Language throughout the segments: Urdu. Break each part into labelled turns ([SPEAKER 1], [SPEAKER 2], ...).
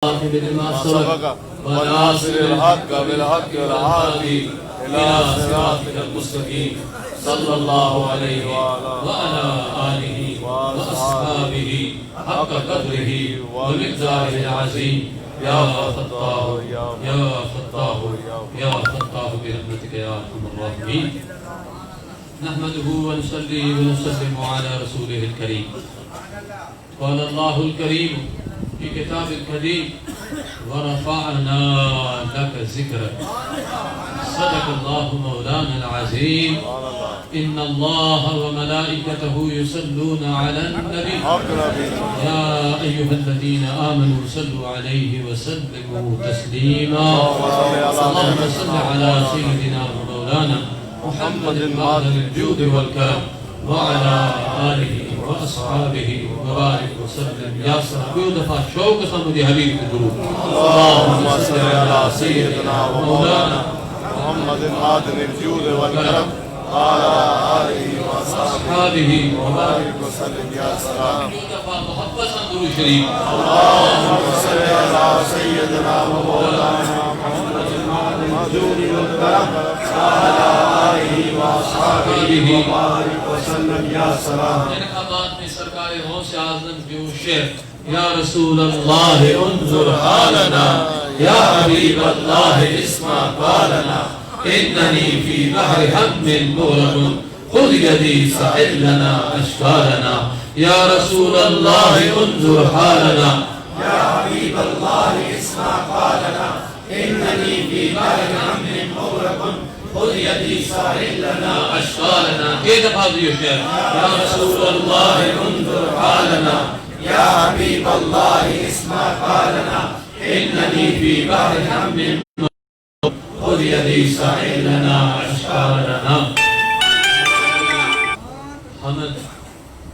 [SPEAKER 1] بما سبق وناصر الحق بالحق والهادي إلى صراطك المستقيم صلى الله عليه وعلى آله وأصحابه حق قدره ومقداره العظيم. يا فتاح يا فتاح يا فتاح برحمتك يا أرحم الراحمين. نحمده ونصلي ونسلم على رسوله الكريم. قال الله الكريم في كتاب الكريم: ورفعنا لك ذكرك. صدق الله مولانا العظيم. إن الله وملائكته يصلون على النبي يا أيها الذين آمنوا صلوا عليه وسلموا تسليما. اللهم صل على سيدنا ومولانا محمد معدن الجود والكرم وعلى آله وأصحابه وبارك وسلم. يا صاحبي دفع شوق سمدي حبيب القلوب. اللهم صل على سيدنا ومولانا
[SPEAKER 2] محمد معدن الجود والكرم وعلى آله وأصحابه
[SPEAKER 1] وبارك
[SPEAKER 2] وسلم. يا سلام.
[SPEAKER 1] دفع محبت درود شريف.
[SPEAKER 2] اللهم صل على سيدنا ومولانا محمد معدن الجود والكرم وعلى آله وأصحابه وبارك وسلم. يا سلام.
[SPEAKER 1] انتخابات میں سرکار غوث اعظم جو شعر: یا رسول اللہ انظر حالنا یا حبیب اللہ اسمع قالنا اننی فی بحر ہم مغرق خذ یدی ساحل لنا اشکالنا. یا رسول اللہ انظر حالنا
[SPEAKER 2] یا حبیب اللہ اسمع قالنا اننی فی بحر ہم مغرق خذ یدی ساحل لنا
[SPEAKER 1] اشکالنا. یہ دفعہ دیو شعر: یا رسول اللہ انظر حالنا
[SPEAKER 2] یا حبیب اللہ اسمع قالنا
[SPEAKER 1] اننی فی بحر ہم خذ یدی ساحل لنا اشکالنا. حمد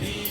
[SPEAKER 1] 20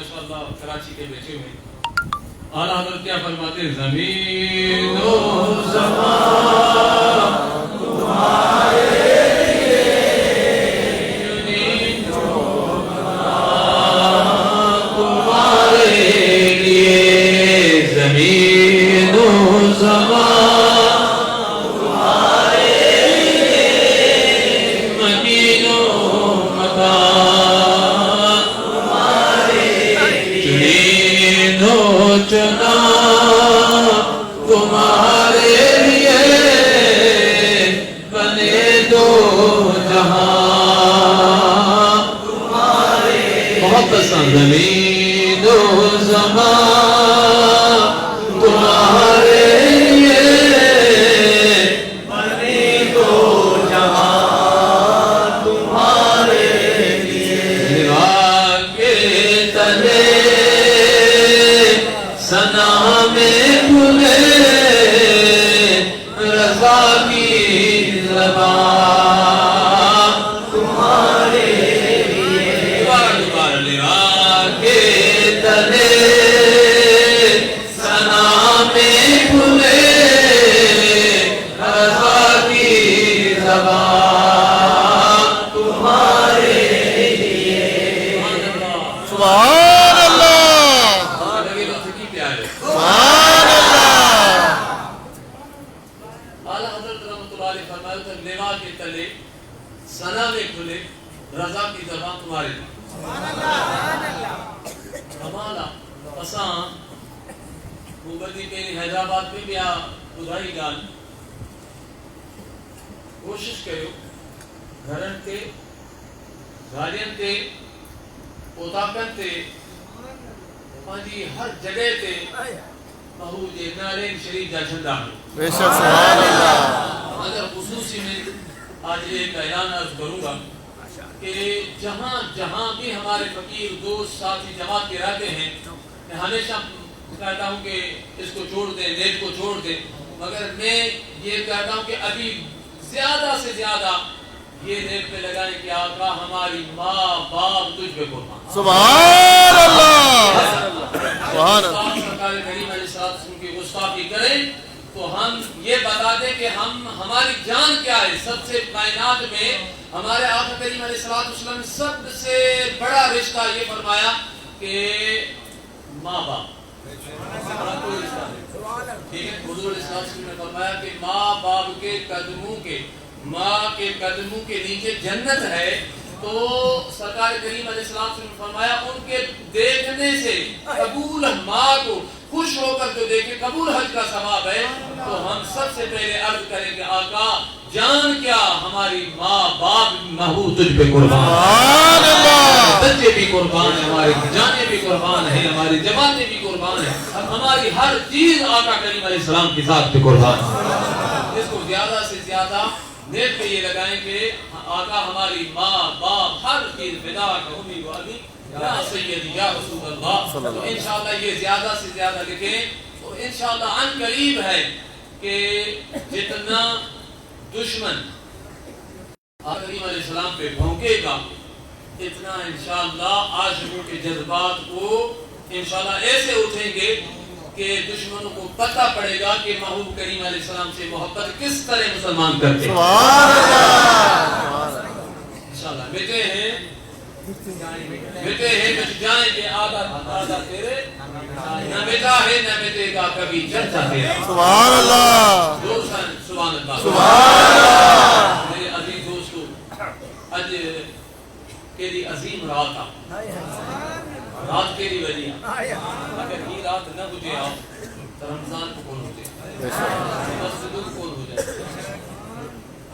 [SPEAKER 1] ماشاءاللہ کراچی کے بیٹھے ہوئے اعلیٰ حضرت کیا فرماتے ہیں زمین و زمان تمہارے زمین و زمان تمہارے مکین و مکان تمہارے چنین و چنا تمہارے لیے بنے دو جہاں تمہارے بہت پسند زمین و زمان تمہارے لیے بنے دو جہاں تمہارے لیے دیوار کے تلے ثنا میں بھولے رضا کی زبان تمہارے لیے دیوار دیوار کے تلے رضا کی زبان تمہارے لیے ہمارا اساں مبدی پہلی حیدرآباد میں بھی ادھائی گان کوشش کرو گھرن تے گاڑین تے اوتاکن تے پانچی ہر جگہ تے محبوب جے نارین شریف جا جھنڈا
[SPEAKER 2] بے شک سبحان اللہ
[SPEAKER 1] اگر خصوصی میں آج ایک اعلان عرض کروں گا کہ جہاں جہاں بھی ہمارے فقیر دوست ساتھی جماعت کے رہتے ہیں میں ہمیشہ کہتا ہوں کہ اس کو چھوڑ دیں نیٹ کو چھوڑ دیں مگر میں یہ کہتا ہوں کہ ابھی زیادہ سے زیادہ یہ نیٹ پہ لگائیں کہ آقا ہماری ماں باپ تجھ پہ قربان
[SPEAKER 2] سبحان اللہ سبحان اللہ
[SPEAKER 1] سرکار کریم علیہ السلام کی گستاخی کریں تو ہم یہ بتا دیں کہ ہماری جان کیا ہے سب سے کائنات میں ہمارے آقا کریم علیہ السلام نے سب سے بڑا رشتہ یہ فرمایا کہ ماں باپ ٹھیک ہے حضور علیہ السلام نے فرمایا کہ ماں باپ کے قدموں کے ماں کے قدموں کے نیچے جنت ہے تو سرکار کریم علیہ السلام نے فرمایا ان کے دیکھنے سے قبول ماں کو خوش ہو کر جو دیکھے قبول حج کا ثواب ہے تو ہم سب سے پہلے عرض کریں کہ آقا جان کیا ہماری ماں باپ محبوب تجھ پہ قربان
[SPEAKER 2] سبحان اللہ
[SPEAKER 1] بچے بھی قربان ہیں ہماری جانیں بھی قربان ہیں ہماری جماعتیں بھی قربان ہیں ہماری ہر چیز آقا کریم علیہ السلام کی ذات پہ قربان ہے اس کو زیادہ سے زیادہ نیٹ پہ یہ لگائیں کہ آقا ہماری ماں باپ ہر چیز فدا کا امی و ابی یا سیدی یا رسول اللہ تو انشاءاللہ یہ زیادہ سے زیادہ لکھیں تو انشاءاللہ عن قریب ہے کہ جتنا دشمن آقا کریم علیہ السلام پہ بھونکے گا اتنا انشاءاللہ عاشقوں کے جذبات کو انشاءاللہ ایسے اٹھیں گے کہ دشمنوں کو پتہ پڑے گا کہ محبوب کریم علیہ السلام سے محبت کس طرح مسلمان کرتے ہیں انشاءاللہ بیٹے ہیں کچھ جائیں کہ آدھا تیرے نہ بیٹا ہے نہ بیٹے کا کبھی چرچا تیرا
[SPEAKER 2] سبحان اللہ
[SPEAKER 1] سبحان اللہ میرے عزیز دوستو اج کیلی عظیم رات آ رات کیلی وجہ اگر یہ رات نہ بجے آؤ تو رمضان کو کون ہو جائے مسجد کو کون ہو جائے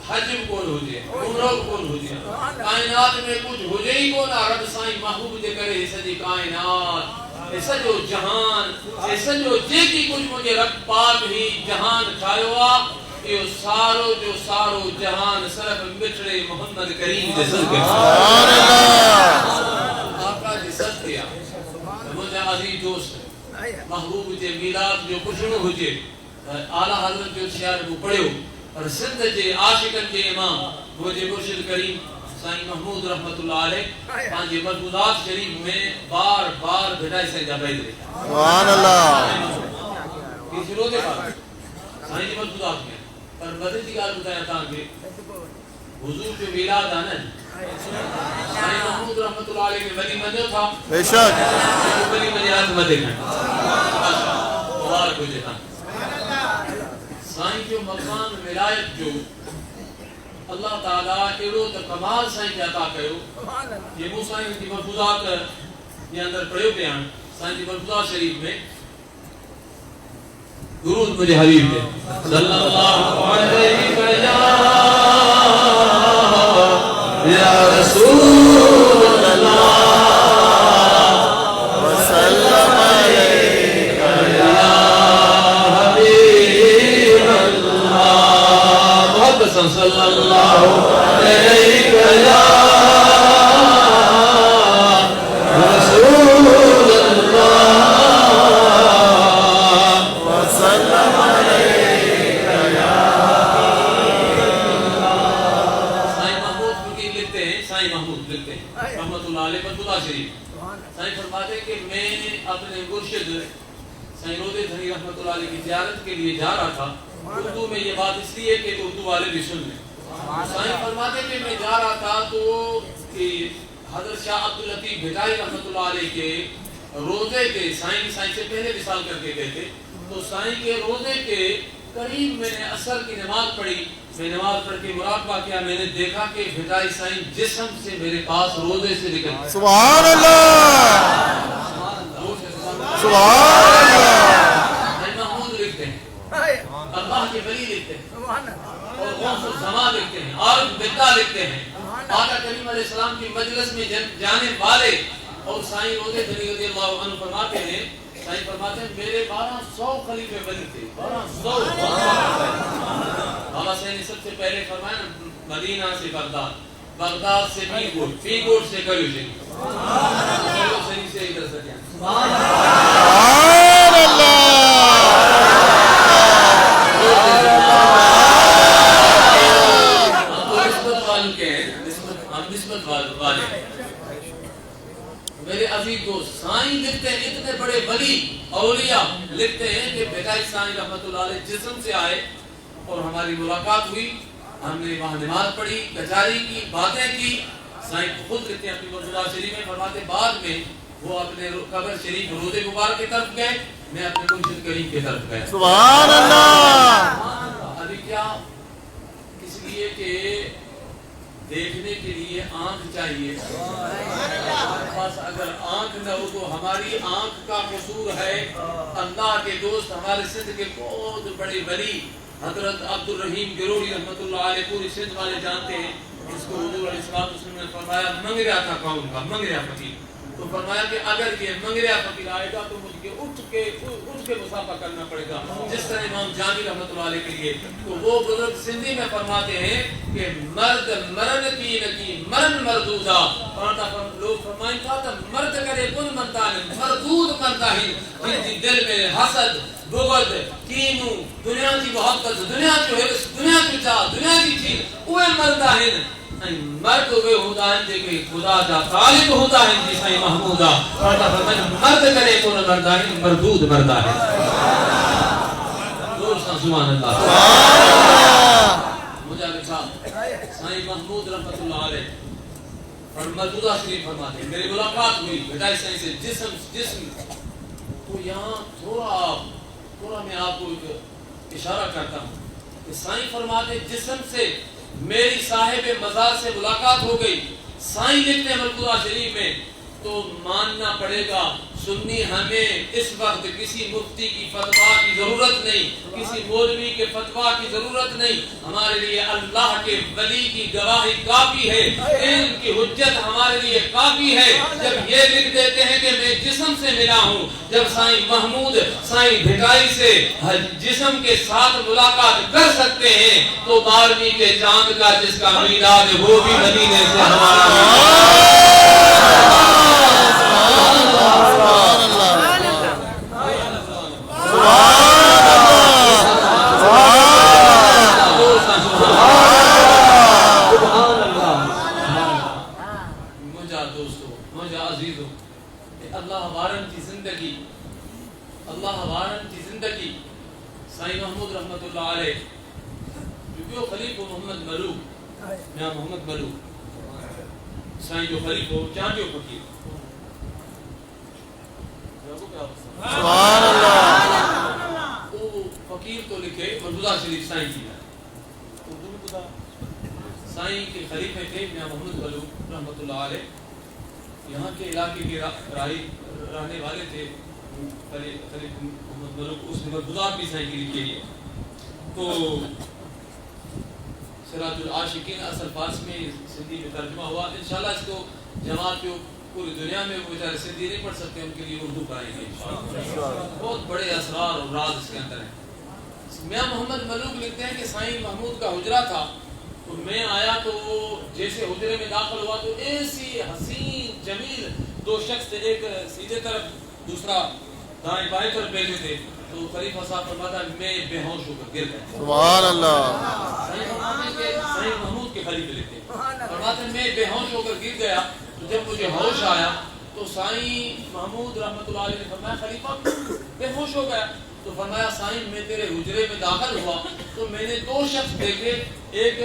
[SPEAKER 1] حج کون ہو جائے عمرہ کون ہو جائے کائنات میں کچھ ہو جائے ہی کون رب سائیں محبوب دے کرے سجی کائنات ایسا جو جہان ایسا جو جے کی کچھ مجھے رب پاک ہی جہان چھایو آ یہ سارو جو سارو جہان صرف مٹھڑے محمد کریم دے صدقے
[SPEAKER 2] سبحان اللہ
[SPEAKER 1] آقا جی صدقے مجھے عزیز دوست محبوب جے میلاد جو کچھنو ہو جے اعلیٰ حضرت جو شعر کو پڑھو اور سندھ جے عاشقن جے امام مجھے مرشد کریم سائیں محمود رحمت اللہ علیہ پانچے ملفوظات شریف میں بار بار بھٹائی سے جا بیدرے
[SPEAKER 2] سبحان اللہ
[SPEAKER 1] کسی روتے بات سائیں ملفوظات میں پر بدل کی گال بتایا تھا کہ حضور پہ میلاد آنا ہے سائیں محمود رحمت اللہ علیہ کے ولی مجھو تھا
[SPEAKER 2] بے شک
[SPEAKER 1] ولی مجھے آج مدے کھائیں مبارک ہو جاتا سائیں جو مقام ولایت جو اللہ تعالیٰ ایڑو تا کمال سائیں کے عطا کرو یہ مو سائیں کی ملفوظات یہ اندر پڑھو بیان سائیں کی ملفوظات شریف میں درود مجھے حبیب دے صلی اللہ علیہ یا رسول اللہ
[SPEAKER 2] وسلم علیہ
[SPEAKER 1] یا حبیب اللہ بہت پسند صلی اللہ علیہ یا رسول اللہ
[SPEAKER 2] وسلم
[SPEAKER 1] رحمت اللہ علیہ پر شریف سائیں فرماتے ہیں کہ میں اپنے مرشد سائیں رودے دھنی رحمت اللہ علیہ کی زیارت کے لیے جا رہا تھا اردو میں یہ بات اس لیے کہ اردو والے بھی سن لیں سائیں فرماتے ہیں کہ میں جا رہا تھا تو حضرت شاہ عبداللطیف بھٹائی رحمت اللہ علیہ کے روزے کے سائیں سے پہلے وصال کر کے گئے تھے تو سائیں کے روزے کے قریب میں نے عصر کی نماز پڑھی میں نماز پڑھ کے مراقبہ کیا میں نے دیکھا کہ بھٹائی سائیں جسم سے میرے پاس روزے سے نکل
[SPEAKER 2] سبحان اللہ سبحان اللہ
[SPEAKER 1] محمود لکھتے ہیں اللہ کے ولی لکھتے ہیں اور غوث الزمان لکھتے ہیں عارف باللہ لکھتے ہیں آقا کریم علیہ السلام کی مجلس میں جانے والے اور سائیں روزے دھنی رضی اللہ عنہ فرماتے ہیں سائیں فرماتے ہیں میرے 1200 خلیفے بنی تھے 1200 بابا سائیں نے سب سے پہلے فرمایا مدینہ سے بغداد سے پی گوٹ سے کریو شریف سے ادھر سکیاں
[SPEAKER 2] سبحان اللہ
[SPEAKER 1] میرے عزیز دوست سائیں لکھتے ہیں اتنے بڑے ولی اولیاء لکھتے ہیں کہ بھٹائی سائیں رحمت اللہ علیہ جسم سے آئے اور ہماری ملاقات ہوئی ہم نے وہاں نماز پڑھی کچاری کی باتیں کی سائیں خود لکھتے ہیں اپنی مرشدہ شریف میں فرماتے بعد میں وہ اپنے قبر شریف روضے مبارک کی طرف گئے میں اپنے مرشد کریم کی طرف گیا
[SPEAKER 2] سبحان اللہ
[SPEAKER 1] ابھی کیا اس لیے کہ دیکھنے کے لیے آنکھ چاہیے ہمارے پاس اگر آنکھ نہ ہو تو ہماری آنکھ کا قصور ہے اللہ کے دوست ہمارے سندھ کے بہت بڑے ولی حضرت عبدالرحیم گروڑی رحمت اللہ علیہ پوری سندھ والے جانتے ہیں اس کو حضور علیہ السلام نے فرمایا منگریا تھا قوم کا منگریا فقیر تو فرمایا کہ اگر یہ منگریا فقیر آئے گا تو مجھ کے اٹھ کے مسافہ کرنا پڑے گا جس طرح امام جامی رحمت اللہ علیہ کے لیے تو وہ بزرگ سندھی میں فرماتے ہیں کہ مرد مرن کی نکی مرن مردودا لوگ فرمائیں تھا تو مرد کرے کن منتا ہے مردود منتا ہے جن کی دل میں حسد بغض کینو دنیا کی محبت دنیا کی حرص دنیا کی چاہ دنیا کی چیز وہ مرتا ہے مرد ہوئے ہوتا ہے کہ خدا جا طالب ہوتا ہے جی سائیں محمودہ مرد کرے کون مردا ہے مردود مردا ہے سبحان اللہ مجھے لکھا سائیں محمود رحمت اللہ علیہ مردودہ شریف فرماتے ہیں میری ملاقات ہوئی بھٹائی سائیں سے جسم تو یہاں تھوڑا میں آپ کو اشارہ کرتا ہوں کہ سائیں فرماتے جسم سے میری صاحب مزار سے ملاقات ہو گئی سائیں لکھتے ہیں ملفوظہ شریف میں تو ماننا پڑے گا سنی ہمیں اس وقت کسی مفتی کی فتویٰ کی ضرورت نہیں کسی مولوی کے فتویٰ کی ضرورت نہیں ہمارے لیے اللہ کے ولی کی گواہی کافی ہے ان کی حجت ہمارے لیے کافی ہے جب یہ لکھ دیتے ہیں کہ میں جسم سے ملا ہوں جب سائیں محمود سائیں بھٹائی سے جسم کے ساتھ ملاقات کر سکتے ہیں تو 12ویں کے چاند کا جس کا میلاد وہ بھی مدینے سے ہمارا جو خلیفہ محمد ملوک میاں محمد ملوک سائیں جو خلیفہ چاندیو فقیر
[SPEAKER 2] سبحان اللہ
[SPEAKER 1] وہ فقیر تو لکھے مرتضیٰ شریف سائیں کی اردو میں خدا سائیں کے خلیفہ تھے میاں محمد ملوک رحمۃ اللہ علیہ یہاں کے علاقے کے رہنے والے تھے خلیفہ محمد ملوک اس نے مرتضیٰ بھی سائیں کی لکھی ہے تو سراج العاشقین اصل فارسی میں سندھی میں ترجمہ ہوا انشاءاللہ اس کو جماعت جو پوری دنیا میں وہ بیچارے سندھی نہیں پڑھ سکتے ان کے لیے اردو پڑھائیں گے بہت بڑے اسرار اور راز اس کے اندر ہیں میاں محمد ملوک لکھتے ہیں کہ سائیں محمود کا حجرہ تھا تو میں آیا تو جیسے حجرے میں داخل ہوا تو ایسی حسین جمیل دو شخص تھے ایک سیدھے طرف دوسرا دائیں بائیں طرف بیٹھے تھے تو خلیفہ صاحب فرماتا میں بے ہوش ہو کر گر گیا
[SPEAKER 2] سبحان اللہ
[SPEAKER 1] سائیں محمود کے خلیفے لکھتے ہیں فرماتے میں بے ہوش ہو کر گر گیا تو جب مجھے ہوش آیا تو سائیں محمود رحمۃ اللہ علیہ نے فرمایا خلیفہ بے ہوش ہو گیا تو فرمایا سائیں میں تیرے حجرے میں داخل ہوا تو میں نے دو شخص دیکھے ایک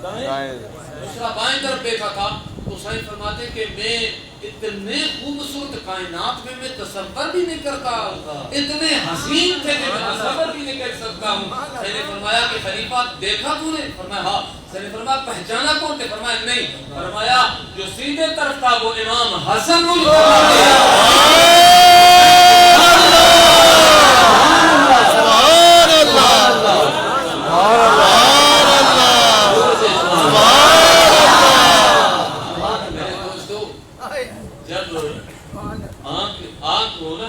[SPEAKER 1] دائیں دوسرا بائیں طرف بیٹھا تھا تو سائیں فرماتے کہ میں اتنے خوبصورت کائنات میں تصور بھی نہیں کرتا اتنے حسین تھے کہ میں تصور بھی نہیں کر سکتا ہوں سائیں نے فرمایا کہ خلیفہ دیکھا تو نے فرمایا ہاں سائیں نے فرمایا پہچانا کون تھے فرمایا نہیں فرمایا جو سیدھے طرف تھا وہ امام حسن اللہ اکبر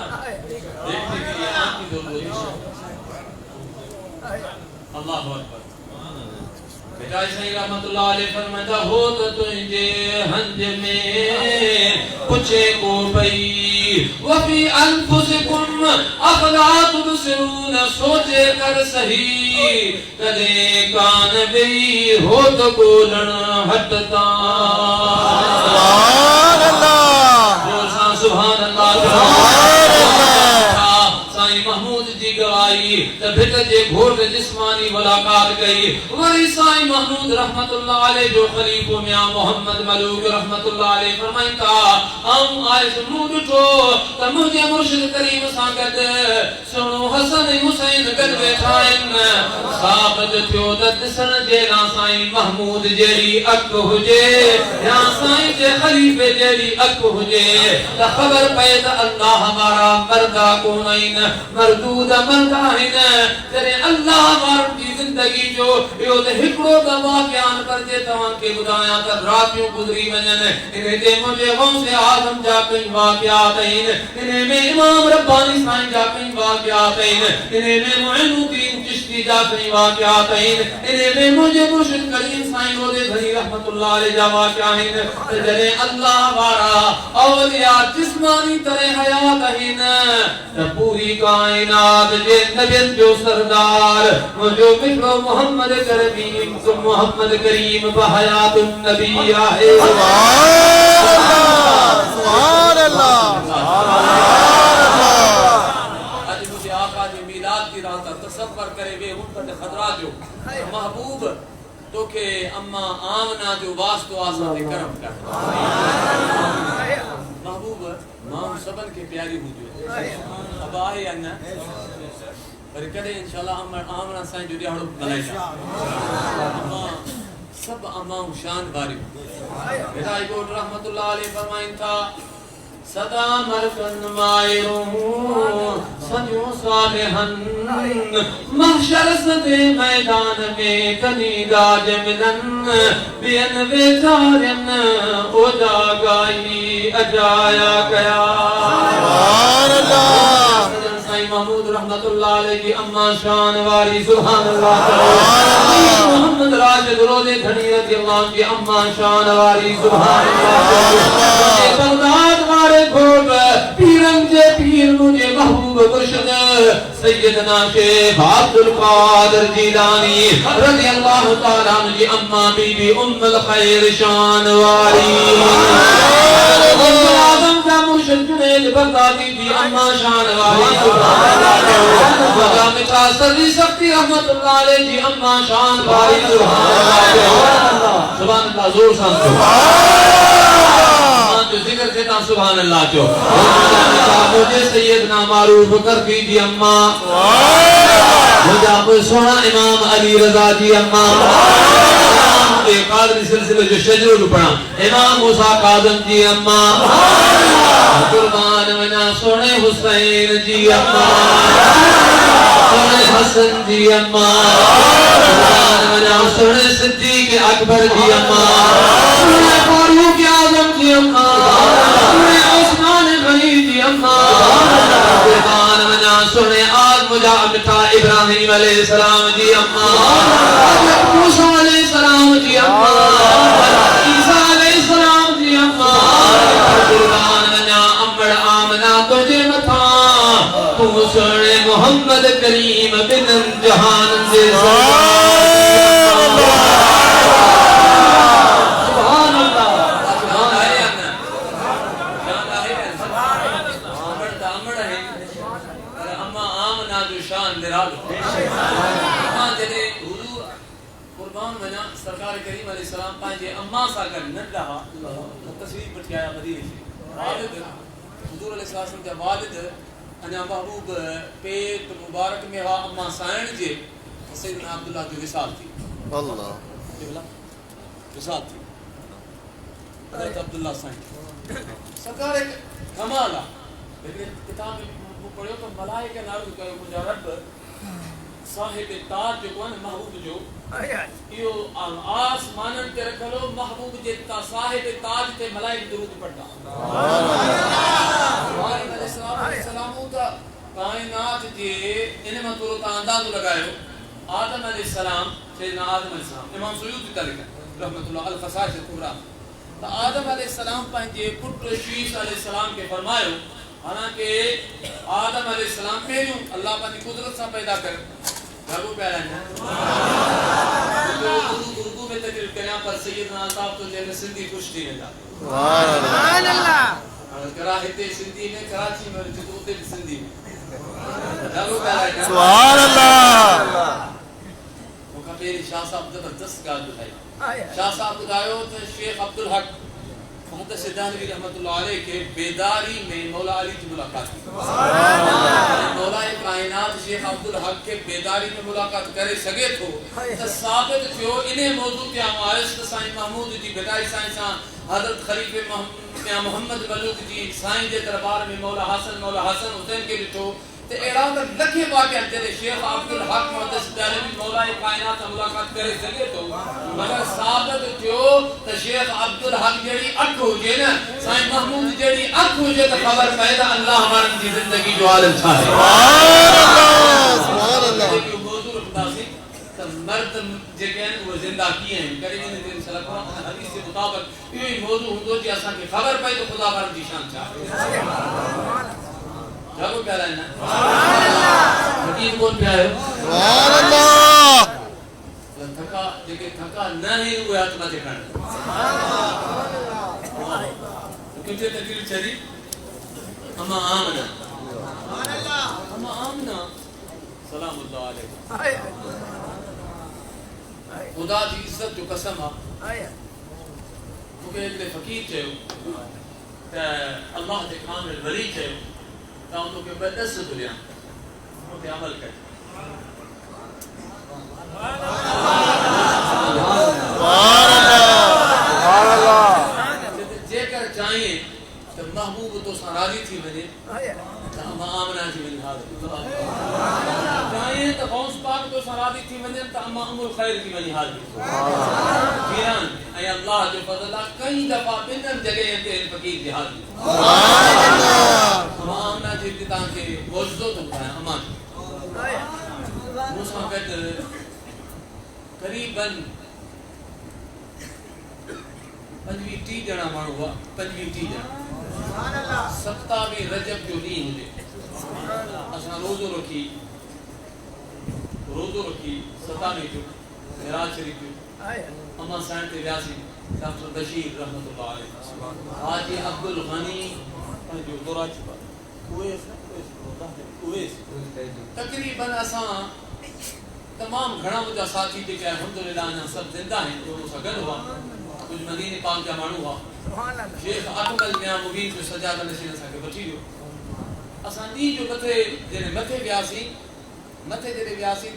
[SPEAKER 1] بیٹا سائیں رحمت اللہ علیہ فرماتا ہو تو تجھے ہنج میں پوچھے کو پئی وفی انفسکم افلا تبصرون سوچے کر صحیح کدے کان بھی ہو تو کولن ہٹتا
[SPEAKER 2] سبحان اللہ
[SPEAKER 1] سبحان اللہ سائیں محمود جی گوائی تبھت جے گھوڑ جسمانی ملاقات گئی وری سائیں محمود رحمت اللہ علیہ جو خلیفہ میاں محمد ملوک رحمت اللہ علیہ فرمائیں تا ہم آئے سنو ڈٹھو تا مجھے مرشد کریم سانگت سنو حسن حسین گد بیٹھائن ثابت تھیو دسن جینا سائیں محمود جیری اک ہوجے یا سائیں جے خلیفہ جیری اک ہوجے تا خبر پیدا اللہ ہمارا مردہ کونین مردود مردائن تیرے اللہ مارن کی زندگی جو یہ تے ہکڑو کا واقعان پر جے توان کے بدایا تر راتیوں گزری منن انہیں تے مجھے غوث اعظم جا کہیں واقعات ہیں انہیں میں امام ربانی سائیں جا کہیں واقعات ہیں انہیں میں معین الدین چشتی جا کہیں واقعات ہیں انہیں میں مجھے مرشد کریم سائیں روزے دھنی رحمت اللہ علیہ جا واقعات ہیں جنہیں اللہ وارا اولیاء جسمانی طرح حیات ہیں پوری کائنات جے نبیت جو سردار جو مکرو محمد کریم محمد کریم بحیات النبی آئے
[SPEAKER 2] سبحان اللہ
[SPEAKER 1] آج مجھے آقا جو میلاد کی راہ تک تصور کرے ہوئے ان پر خطرہ جو محبوب تو کہ اما آمنا جو واسطو آسان کرم کر محبوب ماں سبن کے پیاری ہوں جو اب آئے یا نہ پر کدے انشاءاللہ آمنا سائیں جو دیہڑو بلائی جا اما سب اما شان باری بیٹائی کوٹ رحمت اللہ علیہ فرمائن تھا صدا مرکن مائروں سنیوں صالحن محشر صدے میدان میں کنی داج ملن بین بیچارن او جاگائی اجایا گیا
[SPEAKER 2] سبحان اللہ
[SPEAKER 1] سائیں محمود رحمت اللہ علیہ کی اما شان واری سبحان اللہ محمد راشد روزے دھنی رضی اللہ عنہ کی اما شان واری سبحان اللہ بغداد وارے گھوڑ پیرنگ جے پیر مجھے محبوب مرشد سیدنا شیخ عبدالقادر جیلانی رضی اللہ تعالیٰ عنہ کی اما بی بی ام الخیر شان واری مرشد جنید بغدادی جی اما شان والی وجہ مٹا سردی سختی رحمت اللہ علیہ جی اما شان والی سبحان اللہ زور سان جو ذکر دیتا سبحان اللہ جو مجھے سیدنا معروف کر کی جی اما مجھے سونا امام علی رضا جی اما قادری سلسلے جو شجر پڑھا امام موسیٰ قادم جی اما قربان ونا سونے حسین جی اما سونے حسن جی اما قربان ونا سونے صدیق اکبر جی اما سونے فاروق اعظم جی اما سونے عثمان غنی جی اما قربان ونا سونے آج مجھا مٹھا ابراہیم علیہ السلام جی اما حضرت موسیٰ علیہ السلام جی اما عیسیٰ علیہ السلام جی اما قربان ونا امڑ آمنا تجھے متھا تو سونے محمد کریم بن جہان سے سبحان اللہ اما آمنا جو شان دراد اما جنے حضور قربان ونا سرکار کریم علیہ السلام پانچے اما ساگر نڈا تصویر پٹھایا مدینے سے والد حضور علیہ السلام کے والد انا محبوب پیٹ مبارک میں ہا اما سائن جے سیدنا عبداللہ جو وصال تھی اللہ وصال تھی حضرت عبداللہ سائن سرکار ایک کمال ہے لیکن کتاب میں پڑھو تو ملائکہ نارد کرو مجھا رب صاحب تاج جو کون محبوب جو یہ آسمانن تے رکھلو محبوب جتا صاحب تاج تے ملائک درود پڑھتا آدم علیہ السلام کا کائنات جے انما تو انداز لگایو آدم علیہ السلام سیدنا آدم علیہ السلام امام سیوطی تلک رحمت اللہ الخصائص الکبریٰ تو آدم علیہ السلام پنجے پٹ شیش علیہ السلام کے فرمایو حالانکہ آدم علیہ السلام پہلیوں اللہ پانی قدرت سے پیدا کر گھروں پہ آلائیں اردو میں تقریر کرنے پر سیدنا صاحب تو جیسے سندھی خوش دی رہتا سبحان اللہ کراہتے سندھی میں کراچی میں جدوتے سندھی میں گھروں پہ آلائیں سبحان اللہ مکہ میری شاہ صاحب زبردست گال بتائی شاہ صاحب بتائیو تو شیخ عبدالحق محدث دہلوی رحمت اللہ علیہ کے بیداری میں مولا علی کی ملاقات کی مولا کائنات شیخ عبدالحق کے بیداری میں ملاقات کرے سگے تھو تو ثابت تھیو انہیں موضوع کے ہمارس سائن محمود جی بیداری سائنسان حضرت خلیف محمد ملوک جی سائن جے دربار میں مولا حسن حسین کے لٹھو تے اعلان لکھے واقعہ تیرے شیخ عبدالحق محدث دہلوی مولا کائنات ملاقات کرے سگے تو مگر ثابت تھیو تے شیخ عبدالحق جڑی اکھ ہو جے نا سائن محمود جڑی اکھ ہو جے تے خبر پیدا اللہ ہماری دی زندگی جو عالم چھا ہے سبحان اللہ موضوع رکھتا سی تے مرد جگہ وہ زندہ کیے ہیں کرے نے دین صلی اللہ علیہ حدیث کے مطابق یہ موضوع ہندو جی اساں کی خبر پے تو خدا بار دی شان چھا جاگو پیارا ہے نا سبحان اللہ حکیم کون پیارا ہے سبحان اللہ تھکا جگہ تھکا نہ ہی ہوئے آتما دکھانا سبحان اللہ کیونکہ تقریر چلی اما آمنا اما آمنا سلام اللہ علیہ خدا دی عزت جو قسم ہے مجھے ایک فقیر چاہیو اللہ دے کامل ولی چاہیو تا انہوں کے بدس دنیا انہوں کے عمل کریں جے کر چاہیے تو محبوب تو راضی تھی مجھے اما آمنا جی مجھے حاضر چاہیے تو غوث پاک تو راضی تھی مجھے تو اما ام الخیر کی مجھے حاضر بیان اے اللہ جو فضلہ کئی دفعہ بندن جگہ انتے فقیر کی حاضر اما آمنا جی دیتا کہ موجزو تو بتایا اما موسیٰ قد قریباً 25 جنا مانو ہوا 25 جنا 27 رجب جو نہیں مجھے اساں روزو رکھی 27 جو معراج شریف جو اما سائن تے ویاسی ڈاکٹر بشیر رحمت اللہ علیہ حاجی عبدالغنی جو کراچی کا تقریباً اساں تمام گھنا مجھا ساتھی جے کہ الحمدللہ انا سب زندہ ہیں جو سگن ہوا کچھ مدینے پاک جا مانو ہوا شیخ اکمل میاں مبین جو سجادہ نشین اساں کے بچی جو اساں دی جو متے جنے متے ویاسی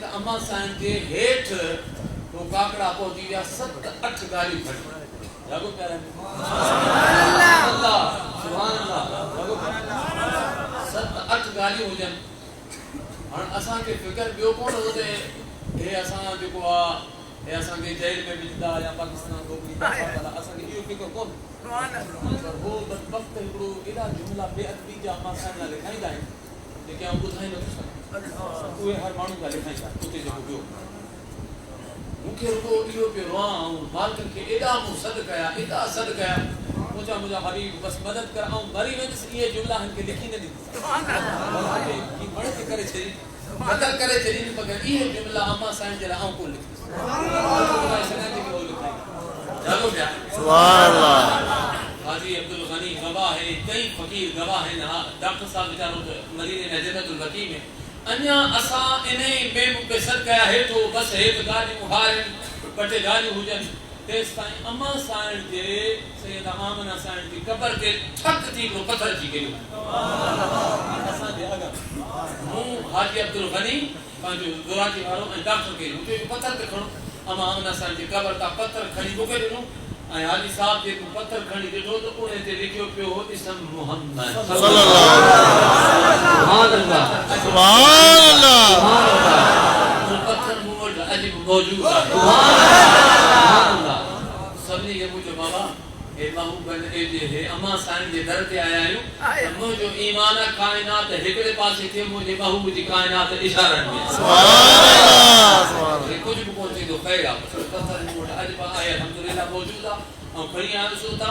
[SPEAKER 1] تا اما سائن جے ہیٹھ تو کاکڑا پہنچی ویا 7-8 گاڑی کھڑی جاگو پیارا سبحان اللہ 7-8 گاڑی ہو جن اور اساں کے فکر بیو کون ہوتے اے اساں جو کو اے اساں کے جیل میں بجدا یا پاکستان کو بھی اساں کے یہ فکر کون سبحان اللہ وہ بدبخت ہکڑو ادا جملہ بے ادبی جا ما سان لکھائیں دا لیکن ہم بدھائیں نہ کوئی ہر مانو کا لکھائیں دا تو جو بیو مکھے رکو ایو پہ روان مالک کے ادا مو صدقہ مجھا حبیب بس مدد کر آؤں مری ویندس یہ جملہ ہن کے لکھی نہ دی یہ بڑھ کے کرے چھری بدل کرے چھری نہیں پکر یہ جملہ اما سائن جرا آؤں کو لکھی
[SPEAKER 2] سبحان اللہ
[SPEAKER 1] قاضی عبدالغنی گواہ ہے کئی فقیر گواہ ہیں ڈاکٹر صاحب بیچاروں مدینے میں جنت البقیع میں انیا اساں انہیں بے مکہ صدقہ ہے تو بس ہے تو گاڑی مہارن بٹے گاڑی ہو جن تیس تائیں اما سائن جے سیدہ آمنہ سائن جی قبر کے ٹھک تھی وہ پتھر جی گئے اساں دے اگر ہوں حاجی عبدالغنی پانچو دوراتی واروں ان ڈاکٹر کے مجھے پتھر تے کھڑو اما آمنہ سائن جی قبر تا پتھر کھڑی بکے دنوں آئے حاجی صاحب جے پتھر کھڑی دیٹھو تو انہیں تے لکھیو پیو ہو اسم محمد
[SPEAKER 2] صلی اللہ
[SPEAKER 1] سبحان اللہ
[SPEAKER 2] سبحان اللہ
[SPEAKER 1] پتھر عجیب موجود ہے سبحان اللہ سبنی یہ مجھے بابا اے محبوب اے جے ہے اما سائن جے در تے آیا ہوں مجھے ایمان کائنات ہکڑے پاسے تھے مجھے محبوب جی کائنات اشارہ میں
[SPEAKER 2] سبحان اللہ
[SPEAKER 1] کچھ بھی پہنچے تو خیر آپ پتھر موجود عجیب آیا الحمدللہ موجود ہے اور کھڑی آیا سوتا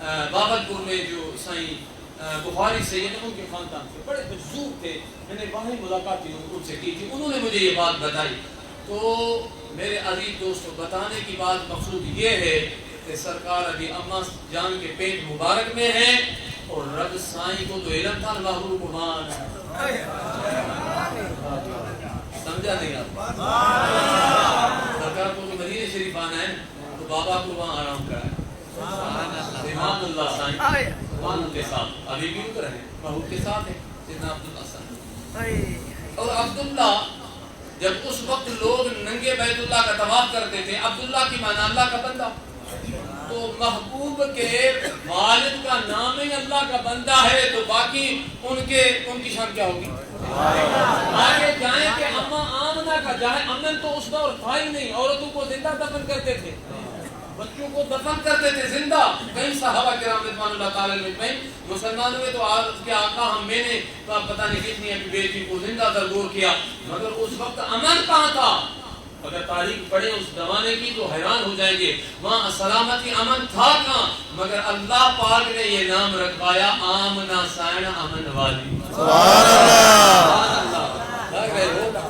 [SPEAKER 1] بابلپور میں جو سائیں بخاری سید ان کے خاندان سے بڑے مجذوب تھے، میں نے وہیں ملاقات ان سے کی تھی، انہوں نے مجھے یہ بات بتائی. تو میرے عزیز دوستو، بتانے کی بات مقصود یہ ہے کہ سرکار ابھی اماں جان کے پیٹ مبارک میں ہیں اور رب سائیں کو تو علم تھا محبوب قربان. سمجھا نہیں آپ؟ سرکار کو تو مدینہ شریف آنا ہے تو بابا کو وہاں آرام کرائے. امام اللہ سائیں قرآن کے ساتھ ابھی بھی اتر ہیں، محبوب کے ساتھ ہیں سیدنا عبداللہ سائیں. اور عبداللہ جب اس وقت لوگ ننگے بیت اللہ کا طواف کرتے تھے، عبداللہ کی معنی اللہ کا بندہ، تو محبوب کے والد کا نام ہی اللہ کا بندہ ہے تو باقی ان کی شان کیا ہوگی؟ آگے جائیں کہ اماں آمنہ کا جائے، امن تو اس دور تھا ہی نہیں، عورتوں کو زندہ دفن کرتے تھے، بچوں کو دفن کرتے تھے زندہ. کئی صحابہ کرام رضوان اللہ تعالی علیہم مسلمانوں میں تو عادت کے آقا میں نے پتہ نہیں کتنی اپنی بیٹی کو زندہ درگور کیا، مگر اس وقت امن کہاں تھا؟ اگر تاریخ پڑھیں اس زمانے کی تو حیران ہو جائیں گے، وہاں سلامتی امن تھا کہاں؟ مگر اللہ پاک نے یہ نام رکھوایا آمنہ سائن امن والی.
[SPEAKER 2] سبحان اللہ،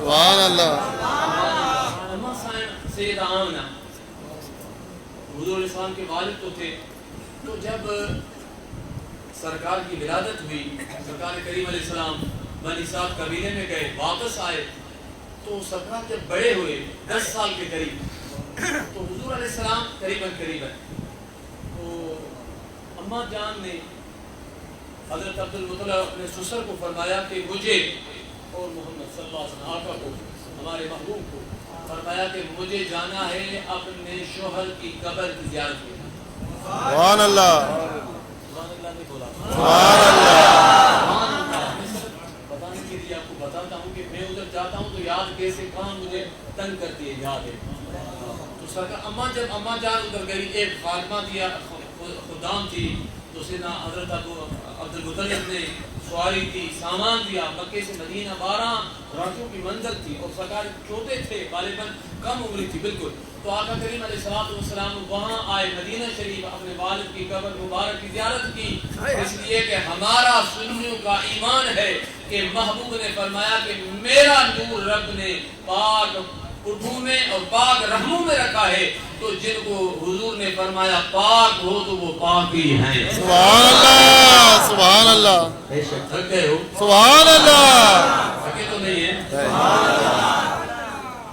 [SPEAKER 1] سبحان اللہ. اماں سائن سیدہ آمنہ حضور علیہ السلام کے والد تو تھے. تو جب سرکار کی ولادت ہوئی، سرکار کریم علیہ السلام بنی سعد قبیلے میں گئے، واپس آئے تو سرکار جب بڑے ہوئے 10 سال کے قریب تو حضور علیہ السلام قریباً تو اماں جان نے حضرت عبد المطلب اپنے سسر کو فرمایا کہ مجھے اور محمد صلی اللہ علیہ وسلم آقا کو، ہمارے محبوب کو فرمایا کہ مجھے جانا ہے اپنے شوہر کی قبر کی زیارت کے.
[SPEAKER 2] سبحان اللہ،
[SPEAKER 1] سبحان اللہ نے بولا.
[SPEAKER 2] سبحان اللہ.
[SPEAKER 1] بتانے کے لیے آپ کو بتاتا ہوں کہ میں ادھر جاتا ہوں تو یاد کیسے کہاں مجھے تنگ کرتی ہے، یاد ہے. تو سرکار اماں جب اماں جان ادھر گئی، ایک خادمہ دیا خدام تھی، تو سیدنا حضرت عبد المطلب نے سواری تھی، سامان دیا، مکے سے مدینہ 12 راتوں کی منزل تھی اور سرکار چھوٹے تھے، غالباً کم عمری تھی بالکل. تو آقا کریم علیہ السلام وہاں آئے مدینہ شریف، اپنے والد کی قبر مبارک کی زیارت کی، اس لیے کہ ہمارا سنیوں کا ایمان ہے کہ محبوب نے فرمایا کہ میرا نور رب نے پاک اردو میں اور پاک رحموں میں رکھا ہے، تو جن کو حضور نے فرمایا پاک ہو تو وہ پاک ہی ہیں.
[SPEAKER 2] سبحان اللہ، سبحان اللہ.
[SPEAKER 1] بے شک تھک گئے ہو،
[SPEAKER 2] سبحان اللہ.
[SPEAKER 1] تھکے تو نہیں ہیں.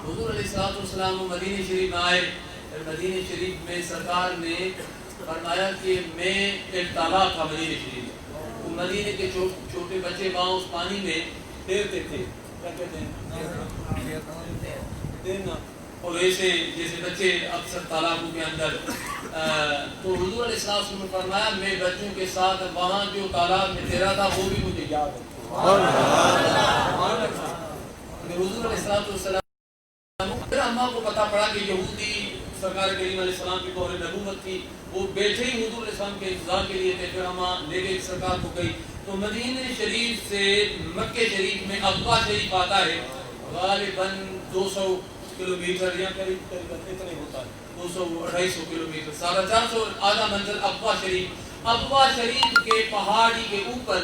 [SPEAKER 1] حضور علیہ السلام مدینہ شریف میں آئے. مدینہ شریف میں سرکار نے فرمایا کہ میں ایک تالاب تھا مدینہ شریف، مدینہ کے چھوٹے بچے وہاں اس پانی میں تیرتے تھے، کیا کہتے ہیں تیرنا، اور ایسے جیسے بچے اکثر تالابوں کے اندر. تو حضور علیہ السلام نے فرمایا میں بچوں کے ساتھ وہاں جو تالاب میں تیرا تھا وہ بھی مجھے یاد ہے. حضور علیہ السلام پھر اماں کو پتا پڑا کہ یہودی سرکار کریم علیہ السلام کی دور نبوت تھی، وہ بیٹھے ہی حضور علیہ السلام کے انتظار کے لیے تھے. پھر اماں لے گئی سرکار کو گئی تو مدینہ شریف سے مکہ شریف میں ابوا شریف آتا ہے، غالباً 200 کلومیٹر یا قریب اتنے ہوتا ہے، 200-250 کلومیٹر، 450 آدھا منزل ابوا شریف. ابوا شریف کے پہاڑی کے اوپر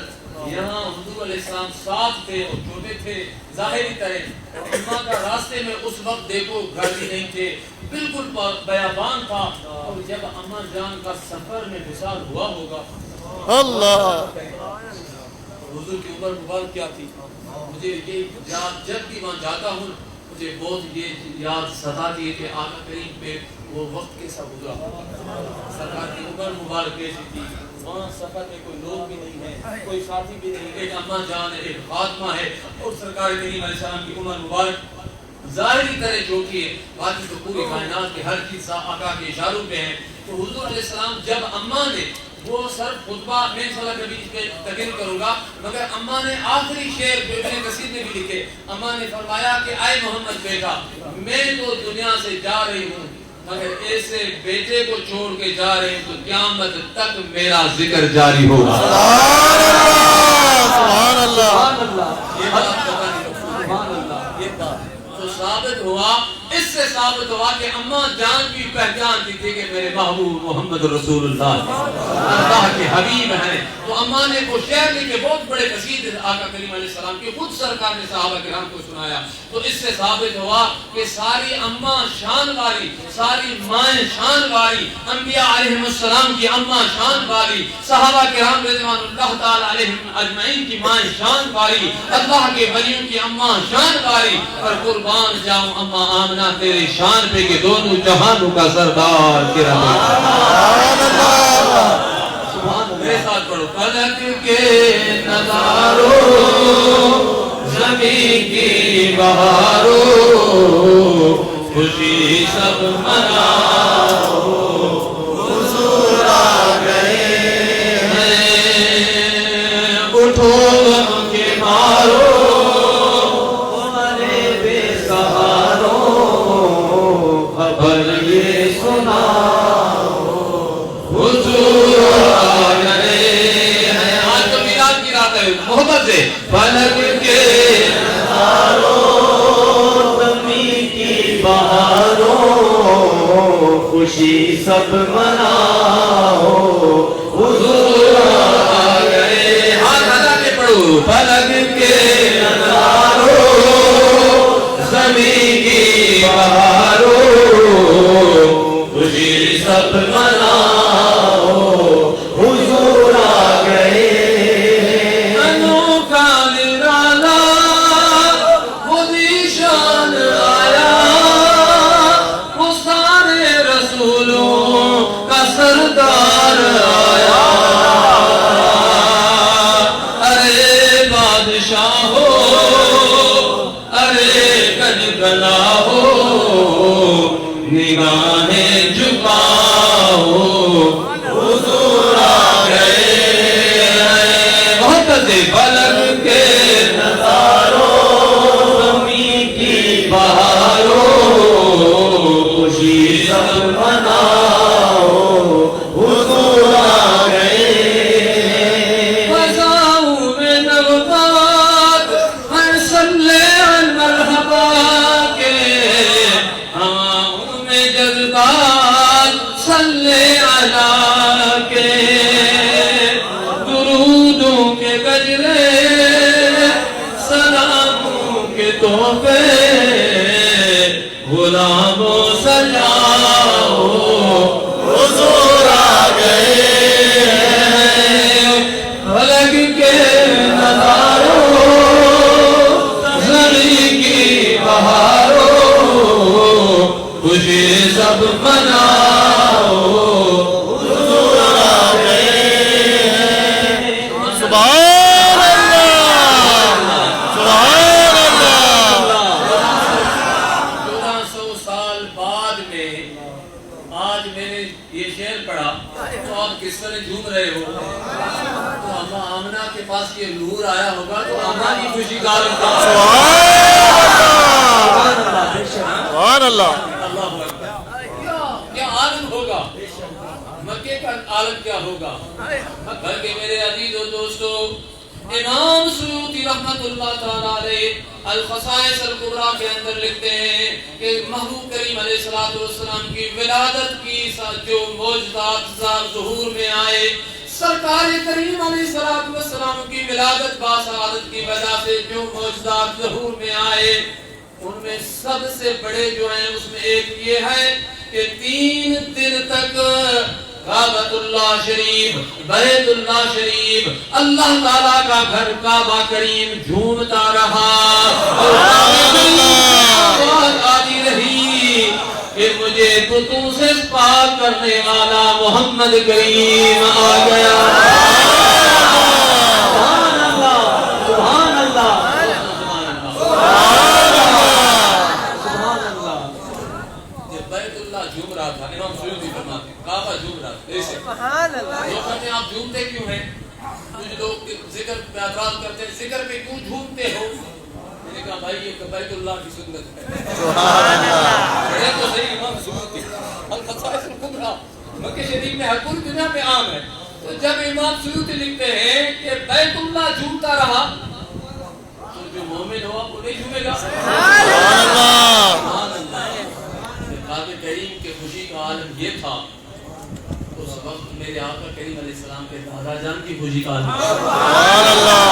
[SPEAKER 1] یہاں حضور علیہ السلام ساتھ تھے اور چھوٹے تھے ظاہری طرح. اماں کا راستے میں اس وقت دیکھو گھر بھی نہیں تھے، بالکل بیابان تھا. اور جب اماں جان کا سفر میں وصال ہوا ہوگا،
[SPEAKER 2] اللہ،
[SPEAKER 1] حضور کی عمر مبارک کیا تھی، مجھے یہ یاد جب بھی وہاں جاتا ہوں مجھے بہت یہ یاد ستاتی ہے کہ آقا کریم پہ وہ وقت کیسا گزرا، سرکار کی عمر مبارک کیسی تھی. وہاں سفر میں کوئی لوگ بھی نہیں ہے، کوئی ساتھی بھی نہیں، ایک اماں جان ہے، ایک خاتمہ ہے، اور سرکار کریم علیہ السلام کی عمر مبارک ظاہری طرح چھوٹی ہے، باقی تو پوری کائنات کے ہر چیز آقا کے اشاروں پہ ہے. تو حضور علیہ السلام جب اماں نے وہ سر خطبہ میں انشاءاللہ کبھی اس پہ تقریر کروں گا، مگر اماں نے آخری شعر جو ابن کثیر نے بھی لکھے، اماں نے فرمایا کہ اے محمد بیٹا، میں تو دنیا سے جا رہی ہوں مگر ایسے بیٹے کو چھوڑ کے جا رہے ہیں تو قیامت تک میرا ذکر جاری ہوگا.
[SPEAKER 2] سبحان اللہ،
[SPEAKER 1] سبحان اللہ. یہ بات پتہ نہیں، سبحان اللہ. یہ بات تو ثابت ہوا، اس سے ثابت ہوا کہ اماں جان بھی پہچانتی تھی کہ میرے محبوب محمد رسول اللہ اللہ کے حبیب ہیں. تو اماں نے وہ شعر لکھے بہت بڑے قصیدے آقا کریم علیہ السلام کے، خود سرکار نے صحابہ کرام کو سنایا. تو اس سے ثابت ہوا کہ ساری اماں شان والی، ساری مائیں شان والی، انبیاء علیہم السلام کی اماں شان والی، صحابہ کرام رضوان اللہ تعالی علیہم اجمعین کی مائیں شان والی، اللہ کے ولیوں کی اماں شان والی. اور قربان جاؤں اماں آمنہ تیرے شان پہ کہ دونوں جہانوں کا سردار کے رہا. سبحان میرے ساتھ پڑھو. فلک کے نظاروں زمین کی بہاروں خوشی سب مناؤ حضور آ گئے ہیں. اٹھو غم کے مارو ہمارے بے سہاروں خبر یہ سناؤ حضور آ گئے ہیں. آج تو میلاد کی رات ہے، محبت سے. فلک کے نظاروں زمین کی بہاروں خوشی سب مناؤ حضور آ گئے. ہاتھ ہلا کے پڑھو. فلک کے نظاروں زمین کی بہاروں خوشی سب مناؤ حضور آ گئے. انوکھا نرالا خود ہی شان آیا، وہ سارے رسولوں کا سردار آیا. ارے بادشاہ ہو، ارے کجگلا ہو، نگاہیں جھکاؤ حضور آ گئے. بہت سے فلک کے نظاروں زمین کی بہاروں خوشی سب مناؤ حضور آ گئے. فضاؤں میں نغمات ہر صلی المرحبا کے، ہواؤں میں جذبات صلی علی کے. درودوں کے گجرے سلاموں کے تحفے غلاموں سجاؤ حضور آ گئے. فلک کے نظاروں زمین کی بہاروں خوشی سب مناؤ حضور آ گئے.
[SPEAKER 2] سبحان اللہ، سبحان اللہ.
[SPEAKER 1] 1400 سال بعد میں آج میں نے یہ شعر پڑھا تو آپ کس طرح جھوم رہے ہو. تو اماں آمنہ کے پاس یہ نور آیا ہوگا تو اماں کی خوشی کا عالم تھا.
[SPEAKER 2] سبحان اللہ.
[SPEAKER 1] اللہ اکبر. کیا عالم ہوگا، مکے کا عالم کیا ہوگا. بلکہ میرے عزیز و دوستو، امام سیوطی رحمت اللہ تعالیٰ علیہ الخصائص الکبریٰ کے اندر لکھتے ہیں کہ محبوب کریم علیہ السلام کی ولادت کی جو معجزات ظہور میں آئے، سرکار کریم علیہ السلام کی ولادت باسعادت کی وجہ سے جو معجزات ظہور میں آئے، ان میں سب سے بڑے جو ہیں اس میں ایک یہ ہے کہ 3 دن تک کعبۃ اللہ شریف، بیت اللہ شریف، اللہ تعالیٰ کا گھر کعبہ کریم جھومتا رہا اور آواز آتی رہی کہ مجھے تو سے پاک کرنے والا محمد کریم آ گیا. سبحان اللہ، سبحان اللہ، سبحان اللہ. جب بیت اللہ جھوم رہا تھا، امام سیوطی فرماتے ہیں کعبہ جھوم رہا تھا. ایسے لوگ کہتے ہیں آپ جھومتے کیوں ہیں؟ کچھ لوگ ذکر پہ اعتراض کرتے ہیں ذکر پہ کیوں جھومتے ہو؟ میں نے کہا بھائی یہ بیت اللہ کی سنت ہے. سبحان اللہ. یہ تو صحیح امام سیوطی الخصائص الکبریٰ مکہ شریف میں ہر پوری دنیا میں عام ہے. تو جب امام سیوطی لکھتے ہیں کہ بیت اللہ جھومتا رہا تو جو مومن ہوا وہ نہیں جھومے گا.
[SPEAKER 3] سبحان اللہ.
[SPEAKER 1] قرآن کریم کے خوشی کا عالم یہ تھا. اس وقت میرے آقا کریم علیہ السلام کے دادا جان کی خوشی کا عالم.
[SPEAKER 3] سبحان اللہ.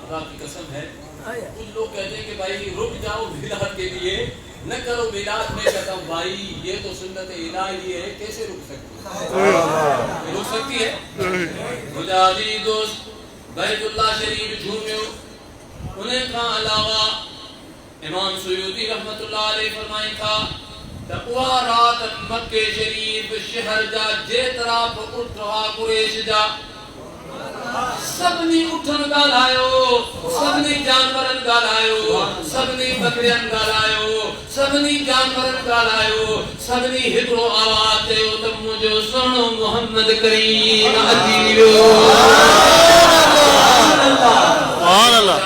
[SPEAKER 1] خدا کی قسم ہے. کچھ لوگ کہتے ہیں کہ بھائی رک جاؤ میلاد کے لیے نہ کرو میلاد. میں کہتا ہوں بھائی یہ تو سنت الہی ہے, کیسے رک سکتی ہے؟ رک سکتی ہے؟ مجاہدی دوست بیت اللہ شریف جھومے انہیں کا علاوہ امام سیوطی رحمت اللہ علیہ فرمائیں تھا تقوا رات مکہ شریف شہر جا جے طرف اٹھ رہا قریش جا سبنی اٹھن گالایو, سبنی جانورن گالایو, سبنی بکریان گالایو, سبنی جانورن گالایو, سبنی ہکڑو آواز دیو تم مجھو سنو محمد کریم عزیزو.
[SPEAKER 3] سبحان اللہ.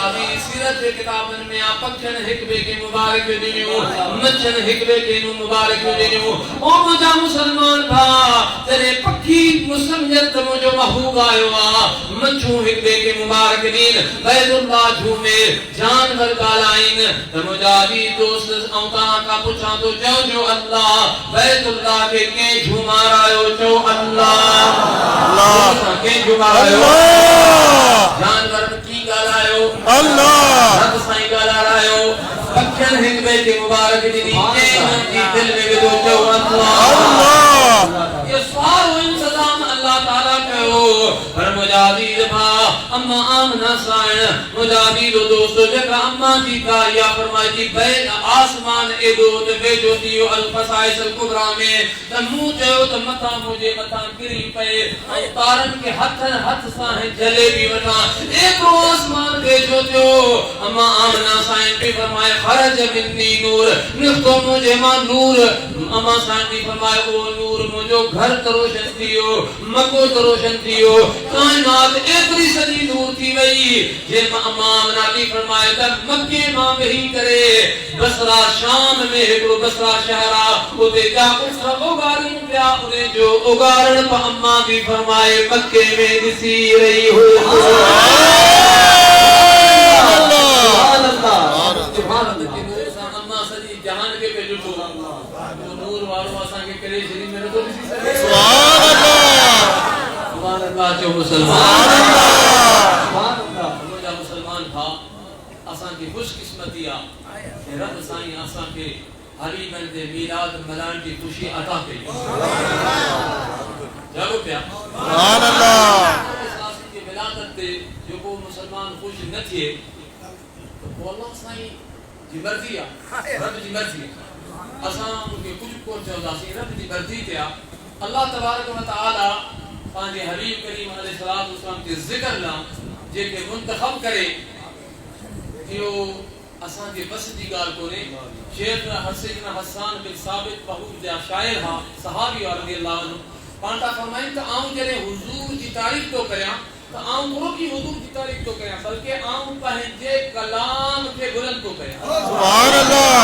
[SPEAKER 1] سیرت کے کتابن میں پکھن حکبے کے مبارک دینیو, مچھن حکبے کے مبارک دینیو. او مجھا مسلمان بھا تیرے پکھی مسلمت مجھو محبوب آئیو آ مچھو حکبے کے مبارک دین بیت اللہ جھومے جانور گالائن. مجاہدی دوست اوتاں کا پوچھا تو جو اللہ بیت اللہ کے جھوما رہو چو اللہ اللہ کے جھوما رہو جانور کی گالایو اللہ رب سائیں گالا رہو پکھن حکبے کے مبارک دینی جی دل میں دو چو اللہ. یہ سوال و انتظام اللہ تعالیٰ کہو پر مجاہدی بھا اما آمنا سائن مجاہدی دوستو جگہ اما جی کا یا فرمائی جی بین آسمان ادود بے جو دیو الفسائس القبرہ میں تمو چہو تمتا مجھے متا گری پے تارن کے ہتھ ساہیں جلے بھی وٹا ایک رو آسمان بے جو دیو اما آمنا سائن بھی فرمائے خرج منی نور نفتو مجھے ماں نور. اما سائن بھی فرمائے او نور مجھو گھر تروشن دیو مکو تروشن دیو کائنات ایتری صدی نور تھی وئی جے امام نبی فرمائے تب مکے ماں وہی کرے بصرہ شام میں ہکڑو بصرہ شہرہ اتے جا اٹھا اگارن پیا انہیں جو اگارن پا اماں بھی فرمائے مکے میں دسی رہی ہو. سبحان اللہ سبحان اللہ. اماں صدی جہان کے پہ جٹو جو نور والو آسان کے کرے شریف میں تو دسی سکے.
[SPEAKER 3] سبحان اللہ.
[SPEAKER 1] سبحان اللہ جو مسلمان سبحان اللہ. مجھا مسلمان تھا آسان کی خوش قسمتی آ کہ رب سائیں آسان کے علی بن دے میلاد ملان کی خوشی عطا کی. جاگو پیا
[SPEAKER 3] سبحان اللہ.
[SPEAKER 1] اس آسان کی ولادت تے جو کو مسلمان خوش نہ تھے تو اللہ سائیں جی مرضی آ رب جی مرضی آسان ان کے کچھ کو چاہتا سی رب جی مرضی تے آ اللہ تبارک و تعالی پانچے حبیب کریم علیہ السلام کے ذکر لا جے کے منتخب کرے کہ وہ اساں کے بس دی گال کو نے شیخ حسین حسان بن ثابت بہت جا شاعر ہا صحابی رضی اللہ عنہ پانٹا فرمائیں کہ آؤں جرے حضور کی تعریف تو کریا تو آؤں گرو کی حضور کی تعریف تو کریا بلکہ آؤں پہنجے کلام کے بلند تو کریا.
[SPEAKER 3] سبحان اللہ.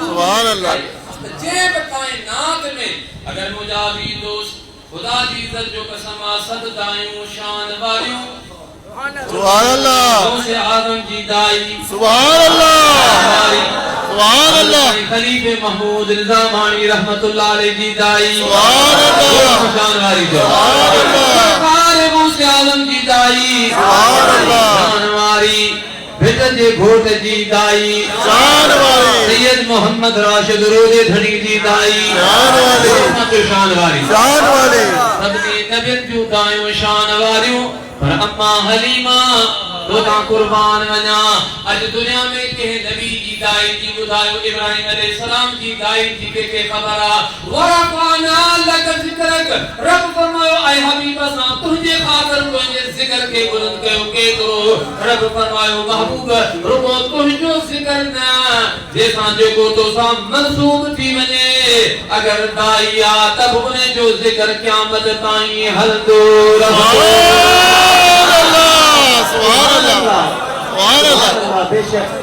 [SPEAKER 3] سبحان اللہ.
[SPEAKER 1] جے کائنات میں اگر مجاہدی دوست خدا کی عزت جو قسم صد دائیوں شان والیوں
[SPEAKER 3] سبحان اللہ.
[SPEAKER 1] غوث اعظم جی دائی
[SPEAKER 3] سبحان اللہ. سبحان اللہ.
[SPEAKER 1] خلیفہ محمود رضا مانی رحمت اللہ علیہ جی دائی
[SPEAKER 3] سبحان اللہ.
[SPEAKER 1] شان والی جو
[SPEAKER 3] سبحان اللہ.
[SPEAKER 1] غوث اعظم جی دائی
[SPEAKER 3] سبحان اللہ.
[SPEAKER 1] شان والی بھٹن جے گھوٹ جی دائی
[SPEAKER 3] شان والی.
[SPEAKER 1] سید محمد راشد رودے دھنی جی دائی
[SPEAKER 3] شان والی.
[SPEAKER 1] شان والی.
[SPEAKER 3] شان والی.
[SPEAKER 1] سبنی نبیت جو دائیوں شان والیوں پر اما حلیمہ تو تا قربان ونیا اج دنیا میں کہ نبی جی دائی جی بدھائیو ابراہیم علیہ السلام جی دائی جی کے خبرہ ورفعنا لک ذکرک رب فرماؤ اے حبیب اساں تجھے خاطر تجھے ذکر کے بلند کیو کے کرو. رب فرماؤ محبوب رکو تجھو ذکر نہ جیسا جو کو تو سا منصوب تھی ونے اگر دائی آ تب انہیں جو ذکر قیامت تائیں حل دور
[SPEAKER 3] سبحان اللہ. سبحان اللہ. سبحان اللہ.
[SPEAKER 1] بے شک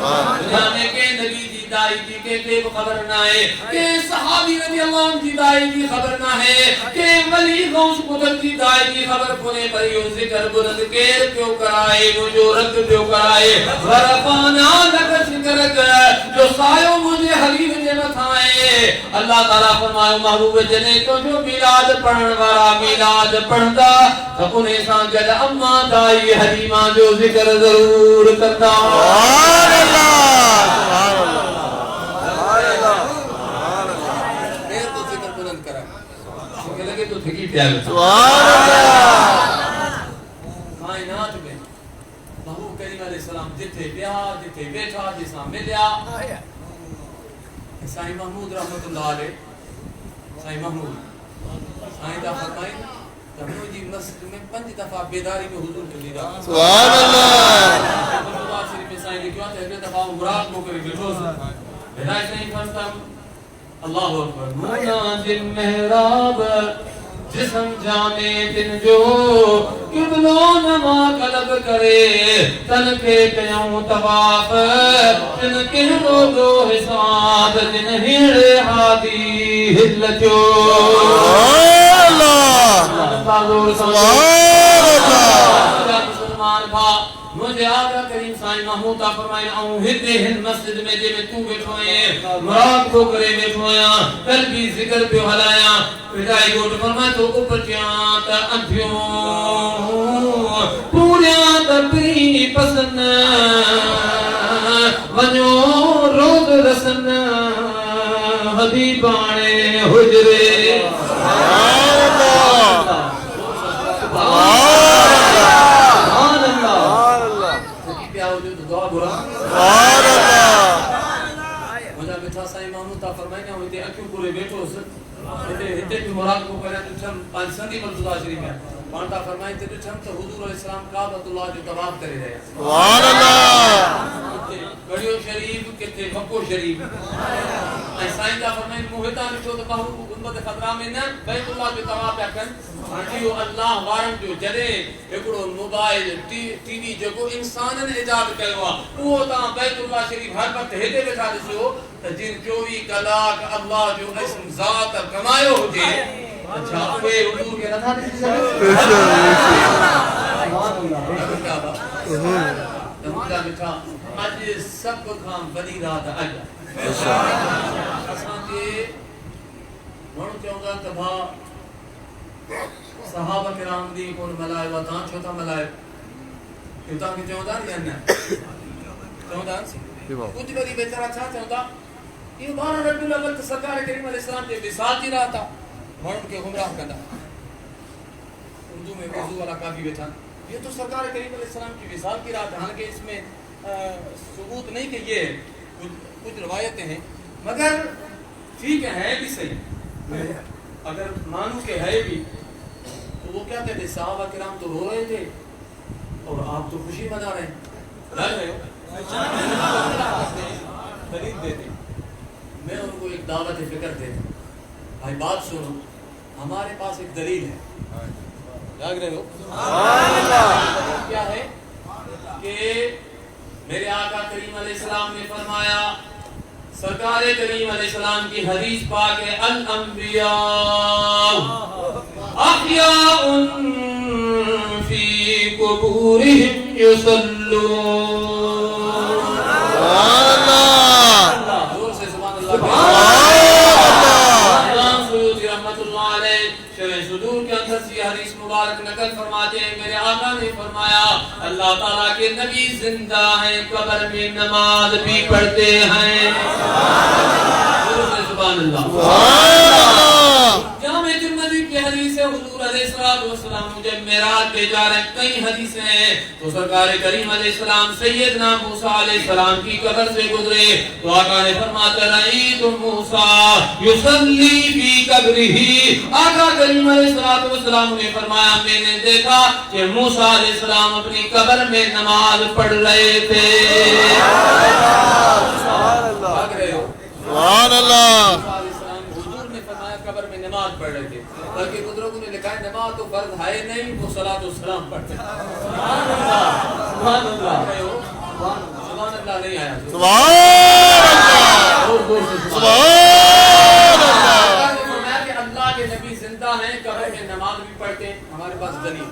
[SPEAKER 1] جانے کے نبی دی دائی کی کے خبر نہ ہے کہ صحابی رضی اللہ عنہ کی دائی کی خبر نہ ہے کہ ولی غوث قطب کی دائی کی خبر پھنے پر یوں ذکر بلند کیر کیوں کرائے مجھو رد کیوں کرائے ورفانا لکا شکرک جو سایوں مجھے حبیب جنت آئے اللہ تعالیٰ فرمائے محبوب جنے تو جو میلاد پڑھن وارا میلاد پڑھدا تو انہیں سان جد اما دائی حلیمہ جو ذکر ضرور کرتا
[SPEAKER 3] سبحان اللہ سبحان اللہ
[SPEAKER 1] پھر تو ذکر بلند کرا کہ لگے تو تھکی پیار
[SPEAKER 3] سبحان اللہ
[SPEAKER 1] کائنات میں محبوب کریم علیہ السلام جتھے بیٹھا جسا ملیا سائیں محمود رحمت اللہ علیہ سائیں محمود سائیں دا فرمائی تمہیں جی مسجد میں 5 دفعہ بیداری میں حضور کو دیدہ
[SPEAKER 3] سبحان اللہ
[SPEAKER 1] اللہ شریف میں سائیں لکھوا تھے اگلے دفعہ مراد کو کرے بیٹھو ہدایت نہیں فرمتا اللہ اکبر منازل محراب جسم جانے دن جو قبلوں نما قلب کرے تن کے پیوں طواف تن کے روزو حساب جن ہیڑے حادی ہلچو مسلمان بھا مجھے آقا کریم سائیں محمود تا فرمائے آؤں ہدے ہند مسجد میں جے میں تو بیٹھوئے مراد کو کرے بیٹھویا قلبی ذکر پہ حلایا پھٹائی گوٹ فرمائے تو اوپر چیاں تا انتھیوں پوریاں تا پری پسن ونیو روز رسن حبیبانے حجرے مجھا بٹھا سائیں محمود تا فرمائے کہ ہوتے اکیوں پورے بیٹھو ہتے بھی مراد کو کرے تو چھم پانچ سندی مرتضی شریف ہے پانتا فرمائے تے چھم تو حضور علیہ السلام کعبۃ اللہ جو طواف کرے رہے
[SPEAKER 3] سبحان اللہ
[SPEAKER 1] گڑیو شریف کتے مکو شریف اے سائیں تا فرمائے موہتا نشو تو بہو گنبد خضرا میں نہ بیت اللہ جو طواف کن ہٹیو اللہ وارن جو جڑے ایکڑو موبائل ٹی وی جو انسانن ایجاد کیوا وہ تا بیت اللہ شریف ہر وقت ہدے بیٹھا دسو جن 24 کلاک اللہ جو اسم ذات کمایو ہوجے اچھا اوے حضور کے نتھا دسی سبحان اللہ اج سب کھان بڑی رات اج اساں کے مون چونگا تبا صحابہ کرام دی کون ملائے و تاں چھوٹا ملائے کیوں کہ چوندا یا نہ چوندا کچھ بڑی بیچارہ چھا چوندا یہ بارہ ربیع الاول سرکار کریم علیہ السلام کے وصال دی رات تھا مون کے گمراہ کندا اردو میں وضو والا کافی بیٹھا یہ تو سرکار کریم علیہ السلام کی وصال کی رات ہے حالانکہ اس میں ثبوت نہیں کہ یہ کچھ روایتیں ہیں مگر ٹھیک ہے بھی صحیح اگر مانو کہ ہے بھی تو وہ کیا کہتے صحابہ کرام تو رو رہے تھے اور آپ تو خوشی منا رہے ہیں لگ رہے ہو خرید دیتے میں ان کو ایک دعوت فکر دیتا بھائی بات سنو ہمارے پاس ایک دلیل ہے لگ رہے ہو کیا ہے کہ میرے آقا کریم علیہ السلام نے فرمایا سرکار کریم علیہ السلام کی حدیث پاک ہے الانبیاء احیاء فی قبورہم یصلون
[SPEAKER 3] سبحان اللہ
[SPEAKER 1] زور سے سبحان اللہ سیوطی رحمت اللہ علیہ شرح صدور کے اندر سے حدیث مبارک نقل فرماتے ہیں میرے آقا نے فرمایا اللہ تعالیٰ کے نبی زندہ ہیں قبر میں نماز بھی پڑھتے ہیں سبحان اللہ جامع ترمذی کی حدیث ہے حضور علیہ السلام مجھے معراج پہ جا رہے کئی حدیثیں ہیں تو سرکار کریم علیہ السلام سیدنا موسیٰ علیہ السلام کی قبر سے گزرے تو آقا نے فرماتا رأیت موسیٰ یصلی فی قبرہی آقا کریم علیہ السلام نے فرمایا میں نے دیکھا کہ موسیٰ علیہ السلام اپنی قبر میں نماز پڑھ رہے تھے
[SPEAKER 3] سبحان اللہ
[SPEAKER 1] حضور نے فرمایا قبر میں نماز پڑھ رہے تھے بلکہ بزرگوں نے لکھا ہے نماز تو فرض ہے نہیں وہ صلاۃ والسلام پڑھتے سبحان اللہ سبحان اللہ سبحان اللہ نہیں آیا
[SPEAKER 3] سبحان اللہ سبحان اللہ.
[SPEAKER 4] اللہ نے فرمایا کہ اللہ کے نبی زندہ ہیں، قبر میں نماز بھی پڑھتے ہیں. ہمارے پاس دلیل.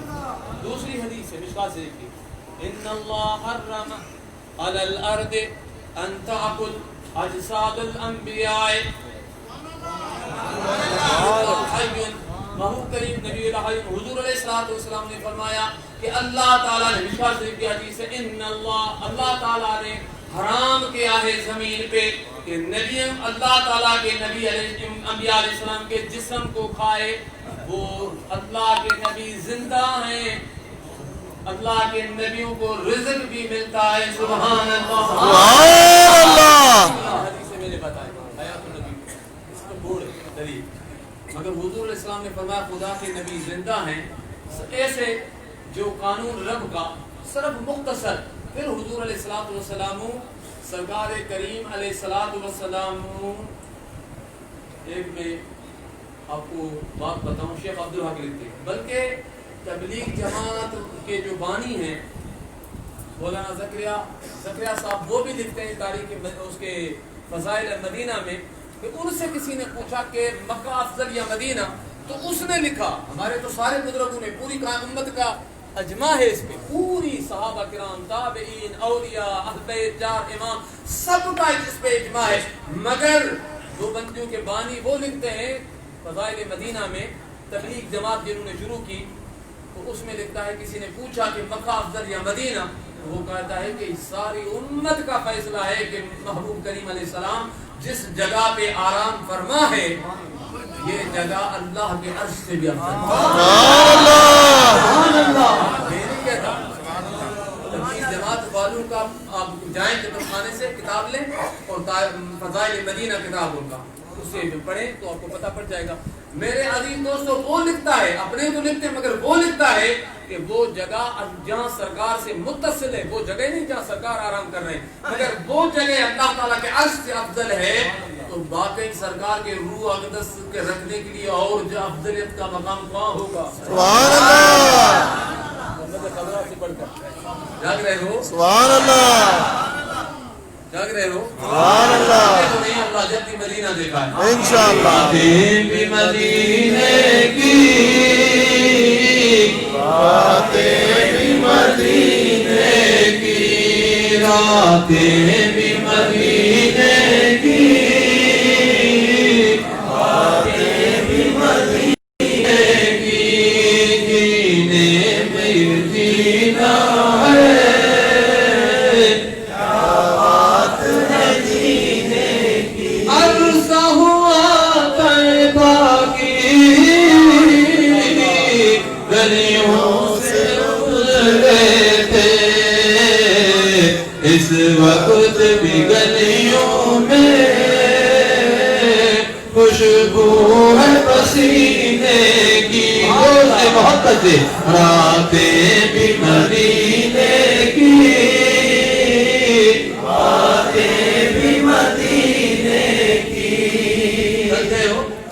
[SPEAKER 4] دوسری حدیث ہے مشکات سے کی ان اللہ حرم علی الارض ان تأکل اجساد الانبیاء محبوب کریم نبی الہی حضور علیہ السلام نے فرمایا کہ اللہ تعالیٰ نے مشکات سے کی حدیث ہے ان اللہ تعالیٰ نے حرام کیا ہے زمین پہ کہ نبی اللہ تعالیٰ کے نبی انبیاء علیہ السلام کے جسم کو کھائے. وہ اللہ کے نبی زندہ ہیں، اللہ کے نبیوں کو رزق بھی ملتا ہے. سبحان اللہ.
[SPEAKER 3] سبحان اللہ.
[SPEAKER 4] حدیث میں نے بتایا حیات النبی اس کو بوڑھ دلیل. مگر حضور علیہ السلام نے فرمایا خدا کے نبی زندہ ہیں. ایسے جو قانون رب کا صرف مختصر. پھر حضور علیہ السلام سرکار کریم علیہ السلام ایک میں آپ کو بات بتاؤں شیخ عبدالحق لکھتے ہیں بلکہ تبلیغ جماعت کے جو بانی ہیں مولانا زکریا صاحب وہ بھی لکھتے ہیں تاریخ اس کے فضائل مدینہ میں کہ ان سے کسی نے پوچھا کہ مکہ افضل یا مدینہ تو اس نے لکھا. ہمارے تو سارے بزرگوں نے پوری امت کا اجماع ہے اس پہ، پوری صحابہ کرام تابعین اولیاء اہل بیت 4 امام سب کا اس پہ اجماع ہے. مگر دو بندیوں کے بانی وہ لکھتے ہیں فضائل مدینہ میں تبلیغ جماعت جنہوں نے شروع کی تو اس میں لکھتا ہے کسی نے پوچھا کہ مکہ افضل یا مدینہ تو وہ کہتا ہے کہ ساری امت کا فیصلہ ہے کہ محبوب کریم علیہ السلام جس جگہ پہ آرام فرما ہے یہ جگہ اللہ کے عرش سے بھی افضل ہے. سبحان اللہ. میں نہیں کہتا تبلیغ جماعت والوں کا آپ جائیں کتاب خانے سے کتاب لیں اور فضائل مدینہ کتاب ان کا اسے پڑھیں تو آپ کو پتہ پڑ جائے گا. میرے عزیز دوستو وہ لکھتا ہے اپنے تو لکھتے مگر وہ لکھتا ہے کہ وہ جگہ جہاں سرکار سے متصل ہے وہ جگہ نہیں جہاں سرکار آرام کر رہے ہیں مگر وہ جگہ اللہ تعالیٰ کے عرش سے افضل ہے. تو باقی سرکار کے روح اقدس کے رکھنے کے لیے اور جو افضلیت کا مقام کہاں ہوگا.
[SPEAKER 3] سبحان اللہ.
[SPEAKER 4] جاگ رہے ہو
[SPEAKER 3] سبحان اللہ.
[SPEAKER 4] جاگ رہے ہو
[SPEAKER 3] سبحان اللہ.
[SPEAKER 4] نہیں اللہ جلدی مدینہ دیکھا ہے
[SPEAKER 3] انشاءاللہ.
[SPEAKER 1] بھی مدینے کی
[SPEAKER 3] باتیں بھی
[SPEAKER 1] مدینے کی راتیں بھی مدینے کی باتیں بھی مدینے کی جینے میں جینا ہے عرصہ ہوا طیبہ کی گلیوں سے گزرے تھے اس وقت بھی گلیوں میں خوشبو ہے پسینے کی محبت سے راتیں بھی مدینے کی باتیں بھی مدینے کی.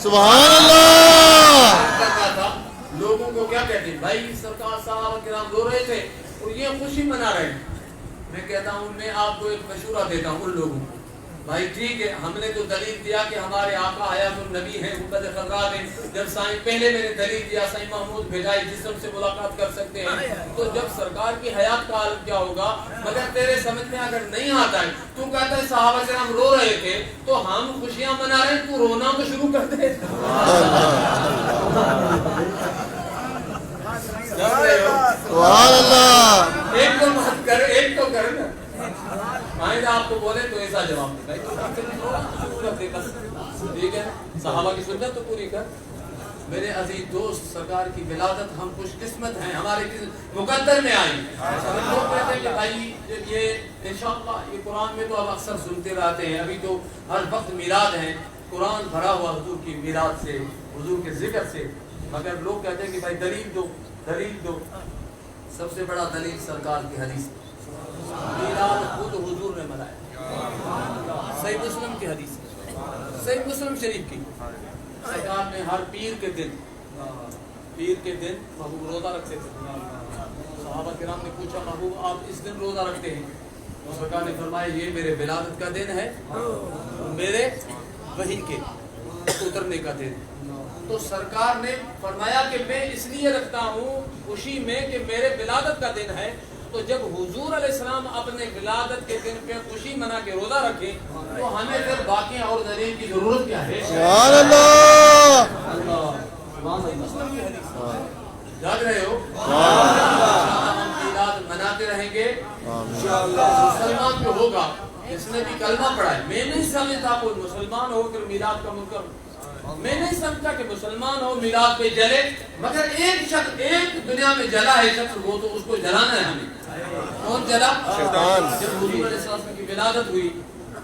[SPEAKER 3] سبحان اللہ.
[SPEAKER 4] لوگوں کو کیا کہتے ہیں بھائی سرکار صاحب کرام رو رہے تھے اور یہ خوشی منا رہے ہیں. میں کہتا ہوں میں آپ کو ایک مشورہ دیتا ہوں ان لوگوں کو بھائی ٹھیک ہے ہم نے تو دلیل دیا کہ ہمارے آقا حیات النبی ہیں امت خضراء ہیں. جب سائیں پہلے میں نے دلیل دیا سائیں محمود بھیجائی جسم سے ملاقات کر سکتے ہیں تو جب سرکار کی حیات کا عالم کیا ہوگا. مگر تیرے سمجھ میں اگر نہیں آتا ہے تو کہتا ہے صحابہ کرام رو رہے تھے تو ہم خوشیاں منا رہے ہیں تو رونا تو شروع کر دے.
[SPEAKER 3] سبحان اللہ.
[SPEAKER 4] ایک تو مت کرے ایک تو کرے نا آئندہ آپ کو بولے تو ایسا جواب دے بھائی ٹھیک ہے صحابہ کی سنت تو پوری کر. میرے عزیز دوست سرکار کی ولادت ہم خوش قسمت ہیں ہمارے مقدر میں آئی. لوگ کہتے ہیں کہ بھائی یہ انشاءاللہ یہ قرآن میں تو اب اکثر سنتے رہتے ہیں ابھی تو ہر وقت میلاد ہیں قرآن بھرا ہوا حضور کی میلاد سے حضور کے ذکر سے. مگر لوگ کہتے ہیں کہ بھائی دلیل دو دلیل دو. سب سے بڑا دلیل سرکار کی حدیث میلاد خود حضور نے منایا. صحیح مسلم کی حدیث صحیح مسلم شریف کی سرکار نے ہر پیر کے دن محبوب روزہ رکھتے تھے. صحابہ کرام نے پوچھا محبوب آپ اس دن روزہ رکھتے ہیں تو سرکار نے فرمایا یہ میرے ولادت کا دن ہے میرے وحی کے اترنے کا دن. تو سرکار نے فرمایا کہ میں اس لیے رکھتا ہوں خوشی میں کہ میرے ولادت کا دن ہے. تو جب حضور علیہ السلام اپنے ولادت کے دن پہ خوشی منا کے روزہ رکھیں تو ہمیں پھر باقی اور دلیل کی ضرورت کیا ہے؟
[SPEAKER 3] سبحان اللہ.
[SPEAKER 4] جاگ رہے ہو؟ ہم میلاد مناتے رہیں گے مسلمان جو ہوگا اس نے بھی کلمہ پڑھا ہے. میں نہیں سمجھتا کوئی مسلمان ہو کر میلاد کا منکر، میں نہیں سمجھتا کہ مسلمان ہو میلاد پہ جلے، مگر ایک شخص ایک دنیا میں جلا ہے شخص، وہ تو اس کو جلانا ہے ہمیں. کون جلا؟
[SPEAKER 3] شیطان.
[SPEAKER 4] جب حضور علیہ السلام کی ولادت ہوئی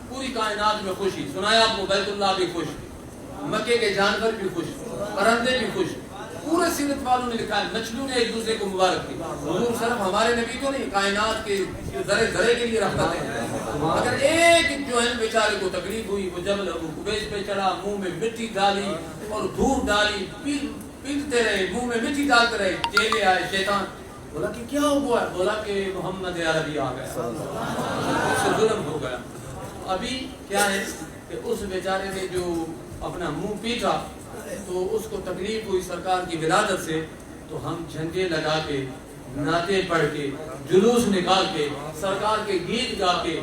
[SPEAKER 4] پوری کائنات میں خوشی. سنایا آپ کو بیت اللہ بھی خوش، مکے کے جانور بھی خوش، پرندے بھی خوش. پورے سیرت والوں نے لکھا ہے مچھلیوں نے ایک دوسرے کو مبارک کی. حضور صرف ہمارے نبی تو نہیں، کائنات کے ذرے ذرے کے لیے رکھتا ہے. اگر ایک جو ہے بیچارے کو تکلیف ہوئی، وہ جبل ابو قبیس پہ چڑھا، منہ میں مٹی ڈالی اور دھوپ ڈالی، پیٹتے رہے، منہ میں مٹی ڈالتے رہے. چیلے آئے، شیطان بولا کہ کیا ہوا ہے؟ بولا کہ محمد عربی آ گیا، اس سے ظلم ہو گیا. ابھی کیا ہے کہ اس بیچارے نے جو اپنا منہ پیٹا تو اس کو تکلیف ہوئی سرکار کی ولادت سے، تو ہم جھنڈے لگا کے، نعتیں پڑھ کے، جلوس نکال کے، سرکار کے گیت گا کے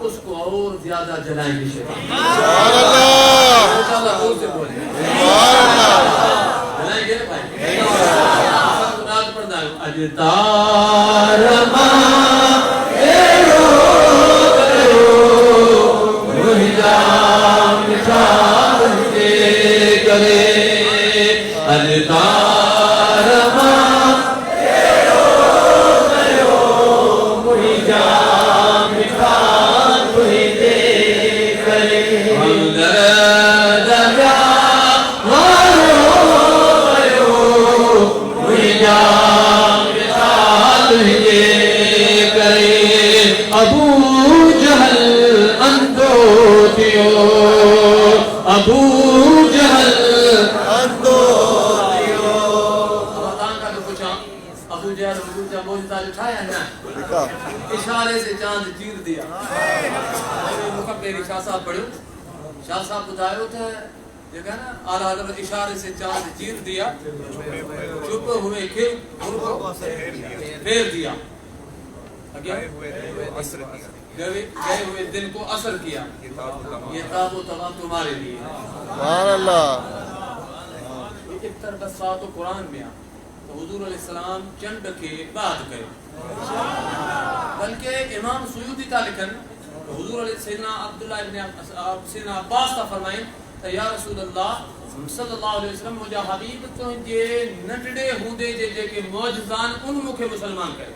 [SPEAKER 4] اس کو اور زیادہ جلائیں گے.
[SPEAKER 3] سبحان اللہ.
[SPEAKER 4] انشاءاللہ زور سے بولیں جلائیں گے بھائی. نعت پڑھنا ہے. اجتار اشارے سے چاند چیر دیا. شاہ صاحب پڑھو، شاہ صاحب بتائے ہوتا ہے یہ کہنا اعلیٰ حضرت اشارے سے چاند چیر دیا، چھپے ہوئے کھل کو پھیر دیا، گئے ہوئے دن کو اثر کیا. یہ تاب و تمام تمہارے لیے.
[SPEAKER 3] سبحان اللہ.
[SPEAKER 4] یہ اقتربت ساعت قرآن میں تو حضور علیہ السلام چند کے بعد گئے. بلکہ امام سیوطی تا لکھن حضور علیہ سیدنا عبداللہ ابن سیدنا عباس تا فرمائیں یا رسول اللہ صلی اللہ علیہ وسلم مجھے حبیب تو جے نٹڑے ہوندے جے کے معجزان ان مکھے مسلمان کرے.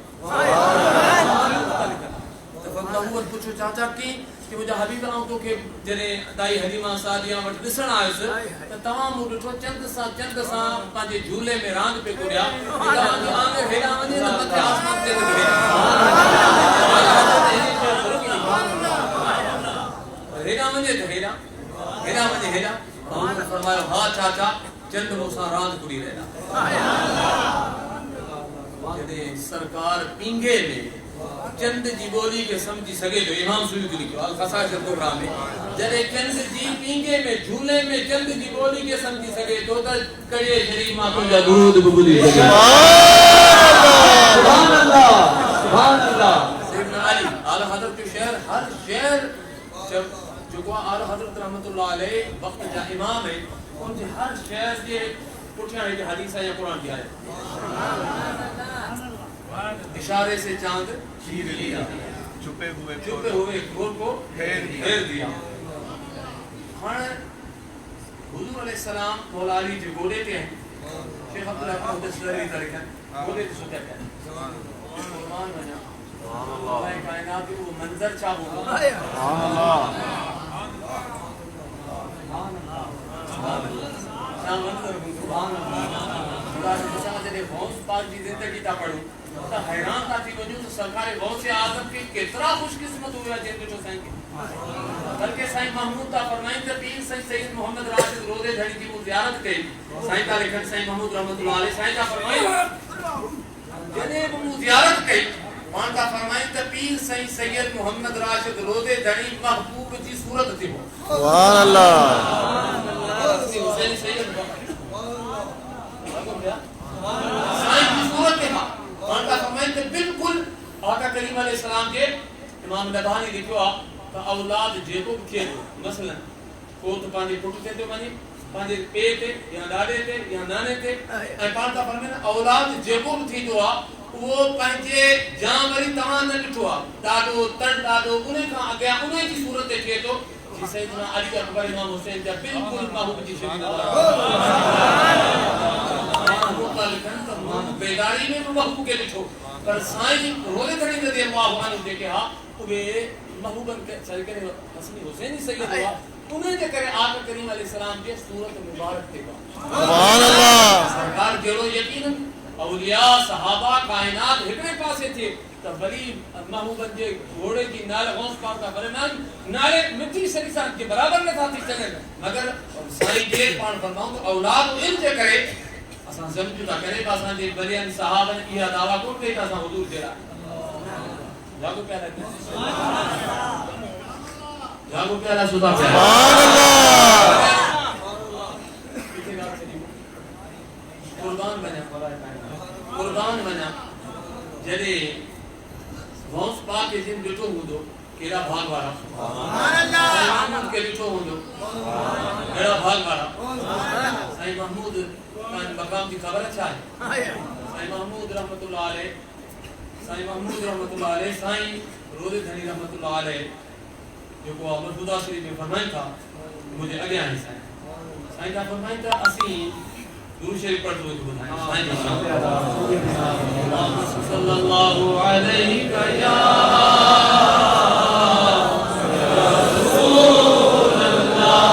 [SPEAKER 4] تو فرمایا پوچھو چاچا کی کہ مجھے حبیب آؤں تو کہ جنے دائی حلیمہ سعدیہ وٹ ڈسن آئس تو تمام ڈٹھو چند سا پانچے جھولے میں راند پہ گریا آنگے ہیرا ونجے نہ متے آسمان تے گریا. ہیرا ونجے تو ہیرا ونجے ہیرا. انہوں نے فرمایا ہاں چاچا چند موسیٰ راند کری رہنا. جنے سرکار پینگے میں چند جی بولی کے سمجھی سگے جو امام سیوطی لکھو الخصائص الکبریٰ میں جنے چند جی پینگے میں جھولے میں چند جی بولی کے سمجھی سگے تو تا کڑے شریمہ کو جا درود ببودی سگے. سبحان اللہ سبحان اللہ. سیدنا علی اعلیٰ حضرت کے شہر ہر شہر جو کو اعلیٰ حضرت رحمت اللہ علیہ وقت جا امام ہے ان سے ہر شہر کے پٹھیاں ہے کہ حدیث ہے یا قرآن کی آئے. اشارے سے چاند چیر لیا، چھپے ہوئے کھول کو پھیر دیا. حضور علیہ السلام مولا علی جو گوڑے کے ہیں شیخ عبدالرحمن دستلری طریقہ گوڑے کے سکتے ہیں قرآن بنا اللہ کائنات وہ منظر چاہ ہوگا. سبحان اللہ. جنہیں غوث پاک جی زندگی تا پڑھوں تا حیران تا تھی وجود سرکار غوث اعظم کے کترا خوش قسمت ہویا جن کو سائیں کے. بلکہ سائیں محمود تا فرمائیں کہ پیر سید محمد راشد روزے جھڑی کی وہ زیارت کے سائیں تا لکھن سائیں محمود رحمت اللہ علیہ سائیں تا فرمائیں جنہیں وہ زیارت کے مان کا فرمائیں تے پیر سائیں سید محمد راشد روزے دھنی محبوب جی صورت تھی ہو
[SPEAKER 3] سبحان اللہ
[SPEAKER 4] حسین سید سائیں کی صورت تھی مان کا فرمائیں تے بالکل آقا کریم علیہ السلام کے امام نبانی لکھوا کہ اولاد جیکو کھے مثلا کو تو پانی پھٹ تے تو مانی پانجے پے تے یا ڈاڈے تے یا نانے تے اے پان کا فرمائیں اولاد جیکو تھی تو وہ پنجے جان وری تمام نہ ڈٹھوا ڈاڈو تن ڈاڈو انہیں کا اگیا انہیں کی صورت تھے تو جی سیدنا علی اکبر امام حسین تے بالکل محبوب جی شریف محبوب بیداری میں محبوب کے لکھو پر سائیں روزے دھڑی رضی اللہ عنہ دے کے ہاں وہ محبوبن کے چل کرے حسن حسین سید ہوا انہیں دے کرے آقا کریم علیہ السلام کے صورت مبارک تے
[SPEAKER 3] سبحان اللہ
[SPEAKER 4] سرکار جڑو یقیناً اولیاء صحابہ کائنات ہکڑے پاسے تھے تو ولی محبوبن جے گھوڑے کی نال غوث پاک کا فرمان نالے مٹی سری سان کے برابر نہ تھا چلے مگر سائیں جے پان فرماؤں تو اولاد ان جے کرے اساں سمجھو نہ کرے اساں جے بلیان صحابہ نے یہ دعویٰ کون کہتا اساں حضور جڑا جاگو پیارا جاگو پیارا سبحان اللہ قربان بنا جڑے غوث پاک کے جن ڈٹو ہوندو کیڑا بھاگ والا سبحان اللہ محمود کے ڈٹو ہوندو کیڑا بھاگ والا سائیں محمود کا مقام کی خبر اچھا ہے سائیں محمود رحمت اللہ علیہ سائیں محمود رحمت اللہ علیہ سائیں روزے دھنی رحمت اللہ علیہ جو کو مرفوضہ شریف میں فرمائیں تھا مجھے اگے آئیں سائیں کا فرمائیں تھا اسی درود شریف پڑھ دو تو بتائیں صلی اللہ علیہ یا رسول اللہ وسلم علیہ یا حبیب اللہ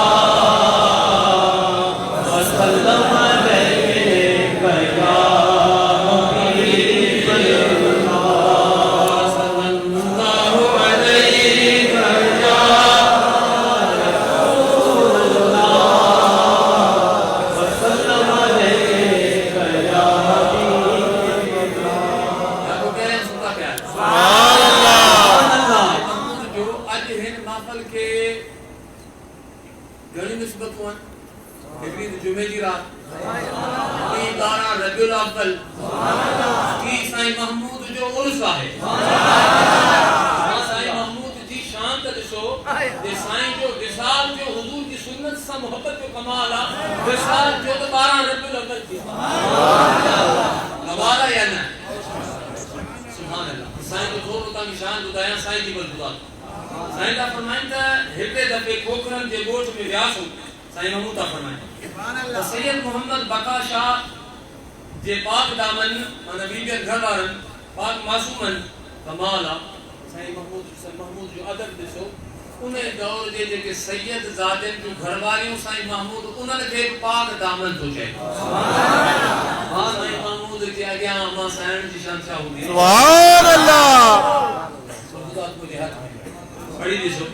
[SPEAKER 4] صلی اللہ علیہ یا رسول اللہ وسلم جمعے دی رات کی 12 ربیع الاول کی سائیں محمود جو عرصہ ہے سائیں محمود جی شان تے دسو تے سائیں جو وصال جو حضور کی سنت سے محبت جو کمال ہے وصال جو 12 ربیع الاول کی نوالا یا نہ سبحان اللہ سائیں جو دو روزہ کی شان بتایا سائیں کی بلدات سائیں کا فرمائیں تھا ہکڑے دفعے کھوکھرن کے گوٹھ میں ریاض ہو سائیں محمود کا فرمائیں سید محمد بقا شاہ جے پاک دامن نبی کے گھر وارن پاک معصومن کمالا سائیں محمود جو ادب دسو انہیں دور دے دے کہ سید زادن جو گھر واریوں سائیں محمود انہوں نے کہ پاک دامن تو چاہے سائیں محمود کے آگے آماں سائن جی شانشاہ ہوگی
[SPEAKER 3] سبحان اللہ
[SPEAKER 4] سبحان کو لحاظ بڑی دسو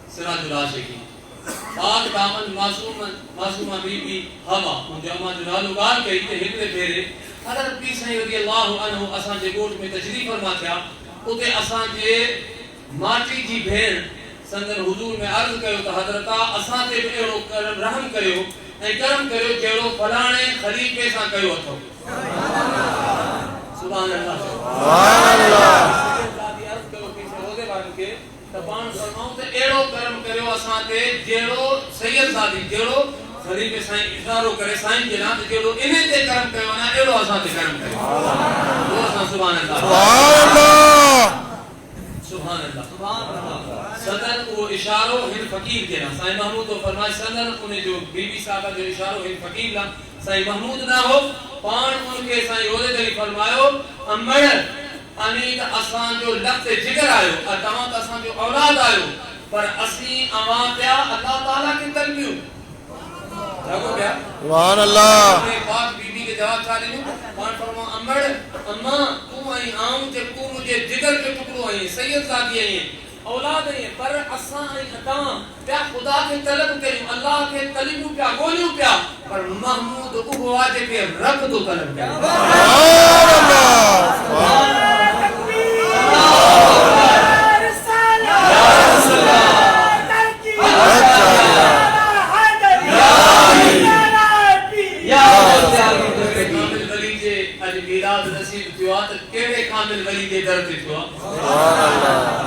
[SPEAKER 4] سراج العاشقی پاک دامن معصومہ بی بی ہوا ان جو اما جو نالو گار کہی تے ہکڑے پھیرے حضرت پیر سائیں رضی اللہ عنہ اساں جے گوٹ میں تشریف فرما تھیا اتے اساں جے ماٹی جی بھین سندن حضور میں عرض کیو تے حضرتا اساں تے اڑو کرم رحم کریو اے کرم کریو جیڑو فلانے خلیفے سان کیو اتھو سبحان اللہ
[SPEAKER 3] سبحان اللہ
[SPEAKER 4] عرض کیو پیچھے روزے والے کے تبان فرماؤں تے ایڑو کرم کریو اساں تے جیڑو سید زادی جیڑو خلیفے سائیں اشارو کرے سائیں جناب جیڑو انہیں تے کرم کریو نا ایڑو اساں تے کرم کریو وہ اساں سبحان اللہ سبحان اللہ صدر وہ اشارو ہن فقیر کے نا سائیں محمود تو فرمائے صدر انہیں جو بی بی صاحبہ جو اشارو ہن فقیر لا سائیں محمود نہ ہو پان ان کے سائیں روزے دلی فرمائیو امڑ انید اسان جو لفظ جگر آئیو اتمات اسان جو اولاد آئیو پر اسی امان پیا اللہ تعالیٰ کی تلمیو جاگو پیا
[SPEAKER 3] سبحان اللہ
[SPEAKER 4] پاک بی بی کے جواب چاہ لیں پان فرما امڑ اما تو آئی آؤں تے تو مجھے جگر کے ٹکڑو آئی سید زادی آئی اولاد آئی پر اسان آئی اتام پیا خدا کے طلب کریں اللہ کے طلبو پیا گولیو پیا پر محمود اوہ آجے پہ رب تو طلب کریں
[SPEAKER 3] سبحان اللہ
[SPEAKER 1] کامل ولی جے اج میلاد نصیب تھیو تے کیڑے کامل ولی دے در تے تھیو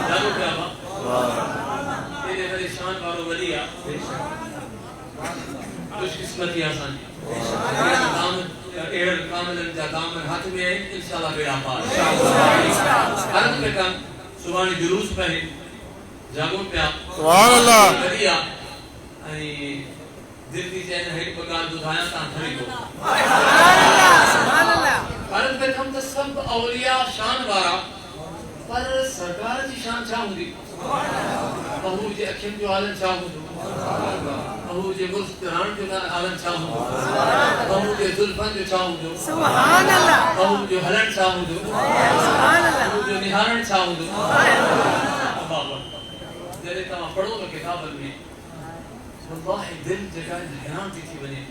[SPEAKER 1] جانو کیا با تیرے بڑے شان وارو ولی آ خوش قسمتی آسان ایڑ کامل جا دامن ہاتھ میں ہے انشاءاللہ بیڑا پار عرض پہ کم سبحانی جلوس پہنے جاگو پیا
[SPEAKER 3] سبحان اللہ
[SPEAKER 1] ولی آ دل کی چین ہے پکار دھایا تاں تھری کو عرض پہ کم تو سب اولیاء شان وارا پر سرکار جی شان چاہ ہوں دی بہو جے اکھیم جو عالم چاہ ہوں بہو جے مستران جو عالم چاہ ہوں بہو جے ظلفن جو چاہ ہوں بہو جو حلن چاہ ہوں بہو جو نہارن چاہ ہوں جلے تمہاں پڑھو گا کتاب میں واللہ دل جگہ حیران تھی بنے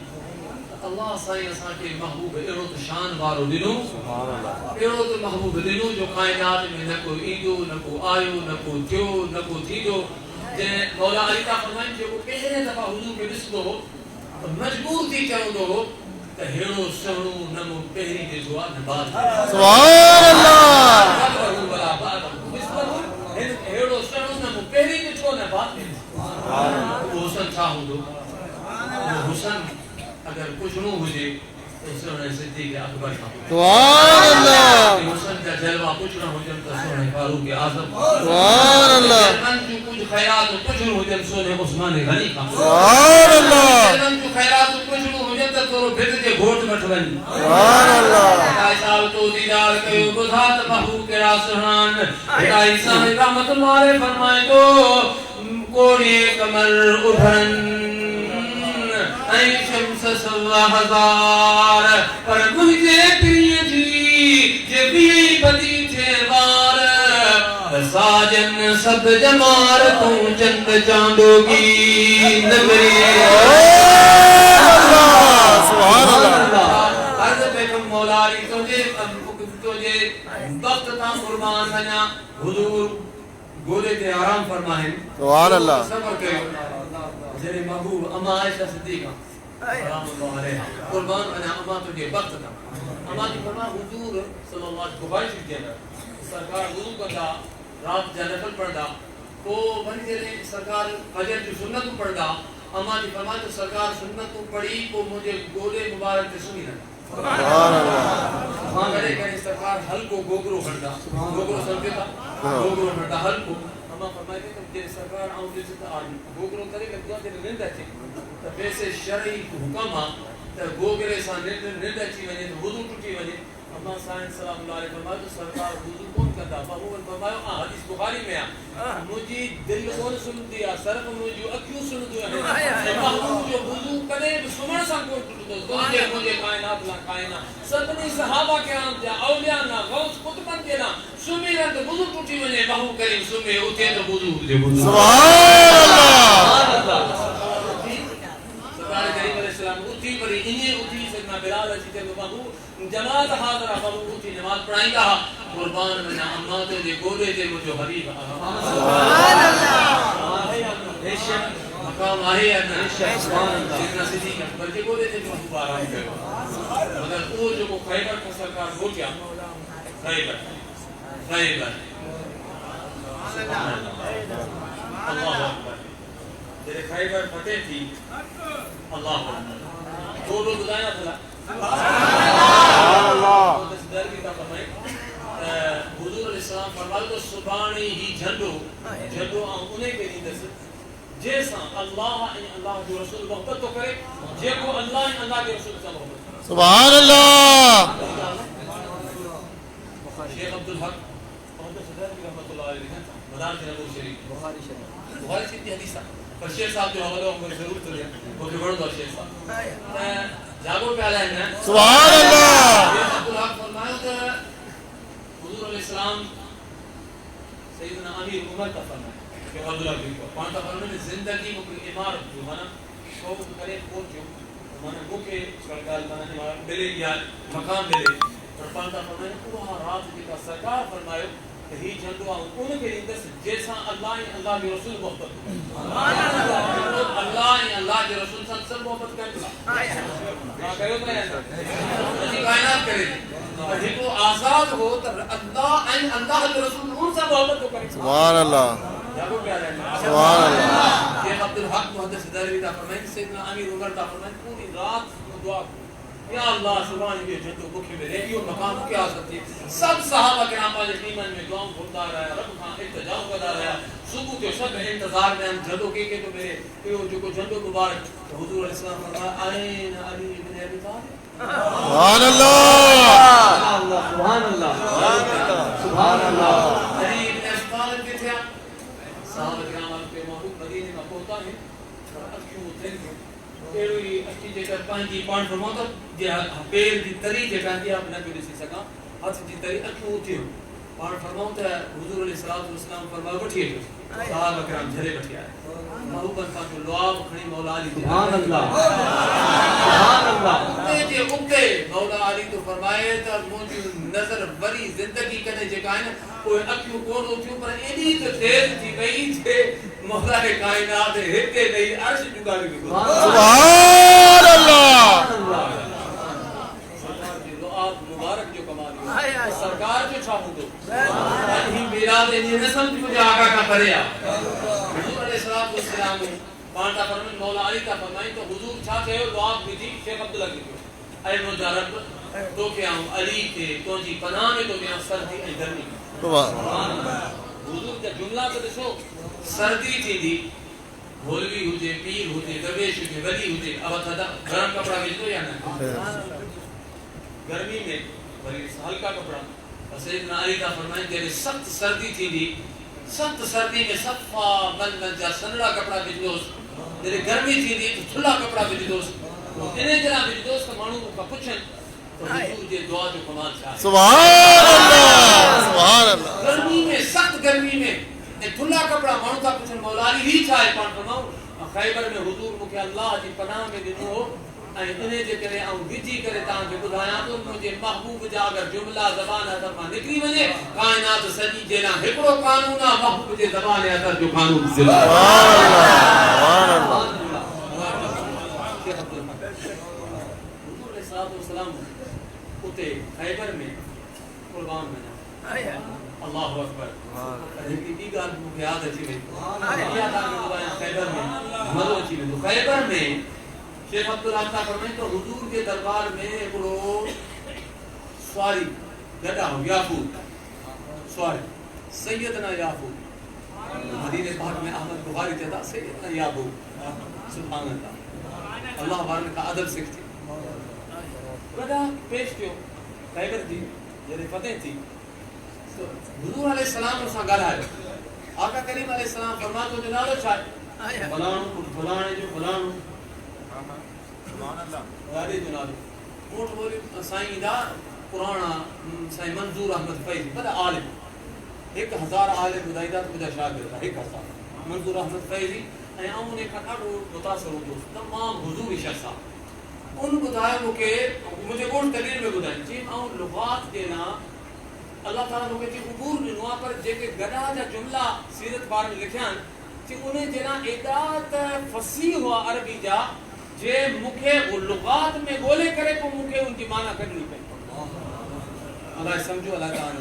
[SPEAKER 1] اللہ سائیں اساں کے محبوب ایڑو تو شان وارو دنو ایڑو تو محبوب دنو جو کائنات میں نہ کو ایندو نہ کو آیو نہ کو تھیو نہ کو تھیدو جے مولا علی کا فرمائیں جو پہلے دفعہ حضور کے ڈسدو ہو مجبور تھی چاہندو ہو کہ ہیڑو سہڑو نمو پہری دے دعا نہ بعد
[SPEAKER 3] سبحان اللہ
[SPEAKER 1] ہیڑو سہڑو نمو پہری دے دعا نہ بعد وہ حسن چاہوں دو وہ حسن اگر کچھ نو ہو جے تو سونے صدیق اکبر
[SPEAKER 3] سبحان اللہ
[SPEAKER 1] حسن کا جلوہ کچھ نہ ہو جن تو سونے فاروق اعظم
[SPEAKER 3] سبحان اللہ
[SPEAKER 1] جو کچھ خیرات کچھ نو ہو جن سونے عثمان غنی کا
[SPEAKER 3] سبحان اللہ
[SPEAKER 1] جو خیرات کچھ نو ہو جن تو بھت کے گھوٹ مٹ ون
[SPEAKER 3] سبحان اللہ
[SPEAKER 1] ایسا تو دیدار کیو بدھات بہو کے راسحان ایسا رحمت اللہ علیہ فرمائے تو کوڑی کمر اٹھن اے شمس سوا ہزار پر مجھے پریے تھی جے بھی بدی تھے وار ساجن سب جمار تو چند چاندوں کی نگری
[SPEAKER 3] سبحان اللہ
[SPEAKER 1] عرض بیگم مولا علی تجھے وقت تا قربان بنا حضور گولے تے آرام فرمائیں
[SPEAKER 3] سبحان اللہ
[SPEAKER 1] صبر کرو جرے محبوب اما عائشہ صدیقہ سلام اللہ علیہ قربان بنا اما تجھے وقت تا اما جی فرما حضور صلی اللہ علیہ بخاری شریف کے اندر سرکار وضو کردا رات جا نفل پڑھدا تو بنی جرے سرکار فجر کی سنت پڑھدا اما جی فرما تو سرکار سنت پڑھی کو مجھے گولے مبارک تے سنی نہ
[SPEAKER 3] سبحان اللہ
[SPEAKER 1] ہاں میرے کہنے سرکار حل کو گوگرو ہڑدا گوگرو سمجھتا گوگرو ہڑدا حل کو اما فرمائے کہ جے سرکار آؤں جے سے گوگرو کرے کہ دعا دے نندا چے تو ویسے شرعی حکم ہے تو گوگرے سان نندا چی ونے تو وضو ٹوٹی ونے اما سائن سلام اللہ علیہ فرمائے تو سرکار وضو کون کردا بابو فرمایا حدیث بخاری میں ہے مجھے دل کون سن دیا صرف مجھے اکیوں سن دیا ہے محبوب جو وضو کرے سمن سان کو ٹوٹو مجھے کائنات لا کائنات ستنی صحابہ کرام جا اولیاء نا غوث قطبن کے نا سمی رہا تو وضو ٹوٹی ونے بہو کریم سمی اٹھے تو وضو
[SPEAKER 3] سبحان اللہ
[SPEAKER 1] سرکار کریم علیہ السلام اٹھی پڑی انہیں اٹھی سکنا بلال اچھی تے بہو جماعت حاضرہ بہو اٹھی نماز پڑھائیں گا قربان بنا اما تو دے گولے دے مجھو حبیب سبحان اللہ مقام آئے ہے جتنا صدیق اکبر کے بولے تھے محبوب آرام کرو مگر وہ جو کو خیبر کا سرکار ہو گیا خیبر اللہ اکبر تیرے خیبر فتح تھی اللہ اکبر دو لوگ بتایا تھا
[SPEAKER 3] سبحان اللہ
[SPEAKER 1] در کی کا فرمائے حضور علیہ السلام فرمائے تو سبحانی ہی جھنڈو انہیں کے لیے دس جیسا اللہ کے رسول محبت تو کرے جے کو اللہ کے رسول سے محبت
[SPEAKER 3] سبحان اللہ
[SPEAKER 1] شیخ عبدالحق محمد صدر کی رحمت اللہ علیہ مدار کے نبو شریف بخاری شریف کی حدیثہ پر شیخ صاحب جو حوالہ ہوں گے ضرور تو لیا وہ جو بڑھ دو شیخ صاحب جاگو پہ آلہ ہے نا
[SPEAKER 3] سبحان اللہ
[SPEAKER 1] شیخ عبدالحق فرمایا کہ حضور علیہ السلام سیدنا امیر عمر کا فرمایا کہ عبداللہ بھی کو پانتا فرمانے زندگی مکل امارت جو مانا شوق کرے پہنچ جو مانا مکے سرکال مانا ملے یا مقام ملے اور پانتا فرمانے وہ رات کی کا سرکار فرمائے ہی جندو ان کے اندر جیسا اللہ کے رسول محبت اللہ کے رسول صلی اللہ علیہ وسلم محبت کرتا کائنات کرے کو آزاد ہو تو اللہ کے رسول ان سے محبت کو کرے.
[SPEAKER 3] سبحان اللہ سبحان اللہ.
[SPEAKER 1] شیخ عبدالحق محدث دہلوی تا فرمائیں سیدنا امیر عمر تا فرمائیں پوری رات دعا یا اللہ سبحان یہ جدو بکھے میں ریڈیو مقام کی آزاد تھی سب صحابہ کرام پاجے ایمان میں دعاؤں بھولتا رہا رب خان التجاؤ کرتا رہا صبح کے سب انتظار میں ہم جدو کے تو میرے جو کو جدو مبارک حضور علیہ السلام فرمایا آئین علی بن ابی طالب
[SPEAKER 3] سبحان اللہ
[SPEAKER 1] سبحان اللہ سبحان اللہ علی بن ابی طالب کے تھے صحابہ کرام کے محبوب مدینے میں پہنچا ہے اور اکھیوں تھے ایڑی اچھی جگہ پانچی پان فرماتا جے پیر دی تری جگہ دی آپ نہ سی سکا ہاتھ دی تری اکھیوں تھی پان فرماتا حضور علیہ السلام فرمایا بٹھیے صحابہ کرام جھلے بٹھیا ہے محبوبن کا جو لعاب کھڑی مولا علی سبحان اللہ سبحان اللہ جے اگتے مولا علی تو فرمائے تا مجھے نظر بری زندگی کنے جگہ ہے کوئی اکھیوں کون ہوتیوں پر ایڈی تو تیز تھی گئی چھے مولا کائنات ہتے نہیں عرش جگہ بھی
[SPEAKER 3] سبحان اللہ
[SPEAKER 1] سرکار جی لعاب مبارک جو کمال سرکار جو چھاپو دو ہی میلاد انہیں نہ سمجھ مجھے آقا کا پریا حضور علیہ السلام پانٹا فرمائن مولا علی کا فرمائن تو حضور چھاتے ہو لعاب بھی شیخ عبداللہ کی جو اے مجارب تو کیا ہوں علی کے تو جی پناہ میں تو کیا سردی اے گرمی حضور کا جملہ تو دسو سردی تھی دی بھولوی ہوجے پیر ہوجے درویش ہوجے ولی ہوجے اب تھا گرم کپڑا بھیجو یا نہ گرمی میں بھلی ہلکا کپڑا سیدنا علی کا فرمائیں کہ سخت سردی تھی دی سخت سردی میں صفا بند جا سنڑا کپڑا بھیجوس میرے گرمی تھی دی تو تھلا کپڑا بھیجوس انہیں جنا بھیجوس تو مانو کا پوچھن تو حضور جے دعا جو کمال چاہے
[SPEAKER 3] سبحان اللہ سبحان اللہ.
[SPEAKER 1] گرمی میں سخت گرمی میں تھلا کپڑا مانو کا پوچھن مولا علی ہی چاہے پان فرماؤ خیبر میں حضور مکہ اللہ جی پناہ میں دنو انہیں جے کرے آؤں ویجی کرے تاں کے بدھایا تو مجھے محبوب جا اگر جملہ زبان حضر ماں نکلی مجھے کائنات سجی جینا ہکڑو قانونہ محبوب جے زبان حضر جو قانون زلہ
[SPEAKER 3] سبحان اللہ
[SPEAKER 1] حضور علیہ السلام اتے خیبر میں قربان میں اللہ اکبر کی گال مجھے یاد اچھی میں خیبر میں مدو اچھی میں خیبر میں شیخ عبدالحق فرمائیں تو حضور کے دربار میں ایکڑو سواری گڑا ہو یافود سواری سیدنا یافود مدینہ پاک میں احمد بخاری کہتا سیدنا یافود سبحان اللہ اللہ بارن کا ادب سکھتی گڑا پیش کیوں خیبر تھی جیسے فتح تھی حضور علیہ السلام اسا گھر آئے آقا کریم علیہ السلام فرماتے جو نالو چاہے فلانو فلانے جو فلانو غاری جو نالو موٹ بولی سائیں دا قرآن سائیں منظور احمد فیضی بڑا عالم 1000 عالم بدائی دا تو بدا شاگرد 1000 منظور احمد فیضی اون ایک اٹھاڑو متاثر ہو دوست تمام حضوری شخصا ان بدائے مکے مجھے کون تقریر میں بدائیں چیم اون لغات دینا اللہ تعالیٰ مکے چی عبور نوا پر جے کہ گڑا جا جملہ سیرت بار میں لکھیان چی انہیں جنا ایداد فصیح ہوا عربی جا جے مکے وہ لغات میں گولے کرے کو مکے ان کی معنی کرنی پہ اللہ سمجھو اللہ تعالیٰ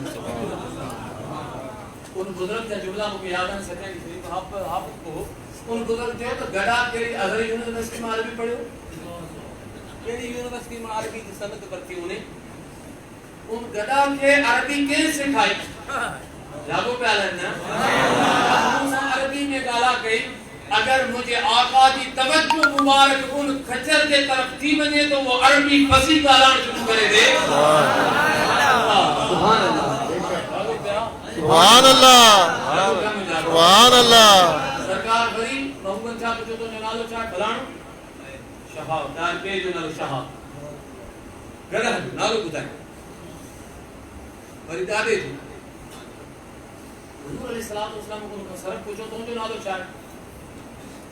[SPEAKER 1] ان بزرگ جا جملہ مکے یادن سکیں شریف آپ کو ان بزرگ جو تو گڑا کیری اگر یونیورسٹی میں عربی پڑھو کیری یونیورسٹی میں عربی کی سنت کرتی انہیں ان گڑا کے عربی کے سکھائی جاگو پہ آلن نا عربی میں گالا گئی اگر مجھے آقا دی توجہ مبارک ان کھچر کے طرف تھی بنے تو وہ عربی فصیح گالان شروع کرے دے سبحان اللہ
[SPEAKER 3] سبحان اللہ سبحان اللہ.
[SPEAKER 1] سرکار بری محمد چاہ پچھو تو نالو چاہ بلانو شہاب دار پہ جو نالو شہاب گڑا جو نالو بتائیں بری دادے جو حضور علیہ السلام کو صرف پوچھو تو جو نالو چاہ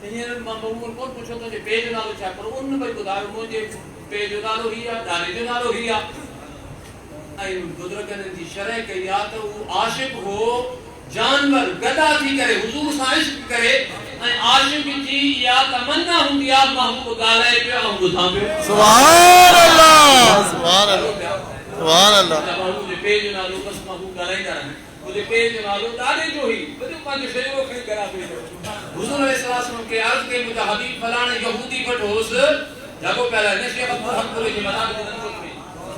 [SPEAKER 1] انہیں ممبر کون پوچھو تو جو پہ جو نالو چاہ پر ان بھائی بدارو مجھے پہ جو نالو ہی ہے دانے جو نالو ہی ہے
[SPEAKER 4] بزرگن کی شرح کہ یا تو وہ عاشق ہو جانور گدا تھی کرے حضور سے عشق کرے عاشق جی یا تمنا ہوں یا محبوب گالائے پہ ہم بدھا پہ
[SPEAKER 3] سبحان اللہ سبحان اللہ سبحان اللہ
[SPEAKER 4] محبوب پیج نالو بس محبوب گالائے کر رہے ہیں مجھے پیج نالو دارے جو ہی مجھے پانچ شریعوں کھڑی کرا پہ حضور علیہ السلام کے عرض کے مجھے حبیب فلان یہودی بٹ ہوس جاگو پہلا نشیخ عبدالحق کو لے مدار کے دن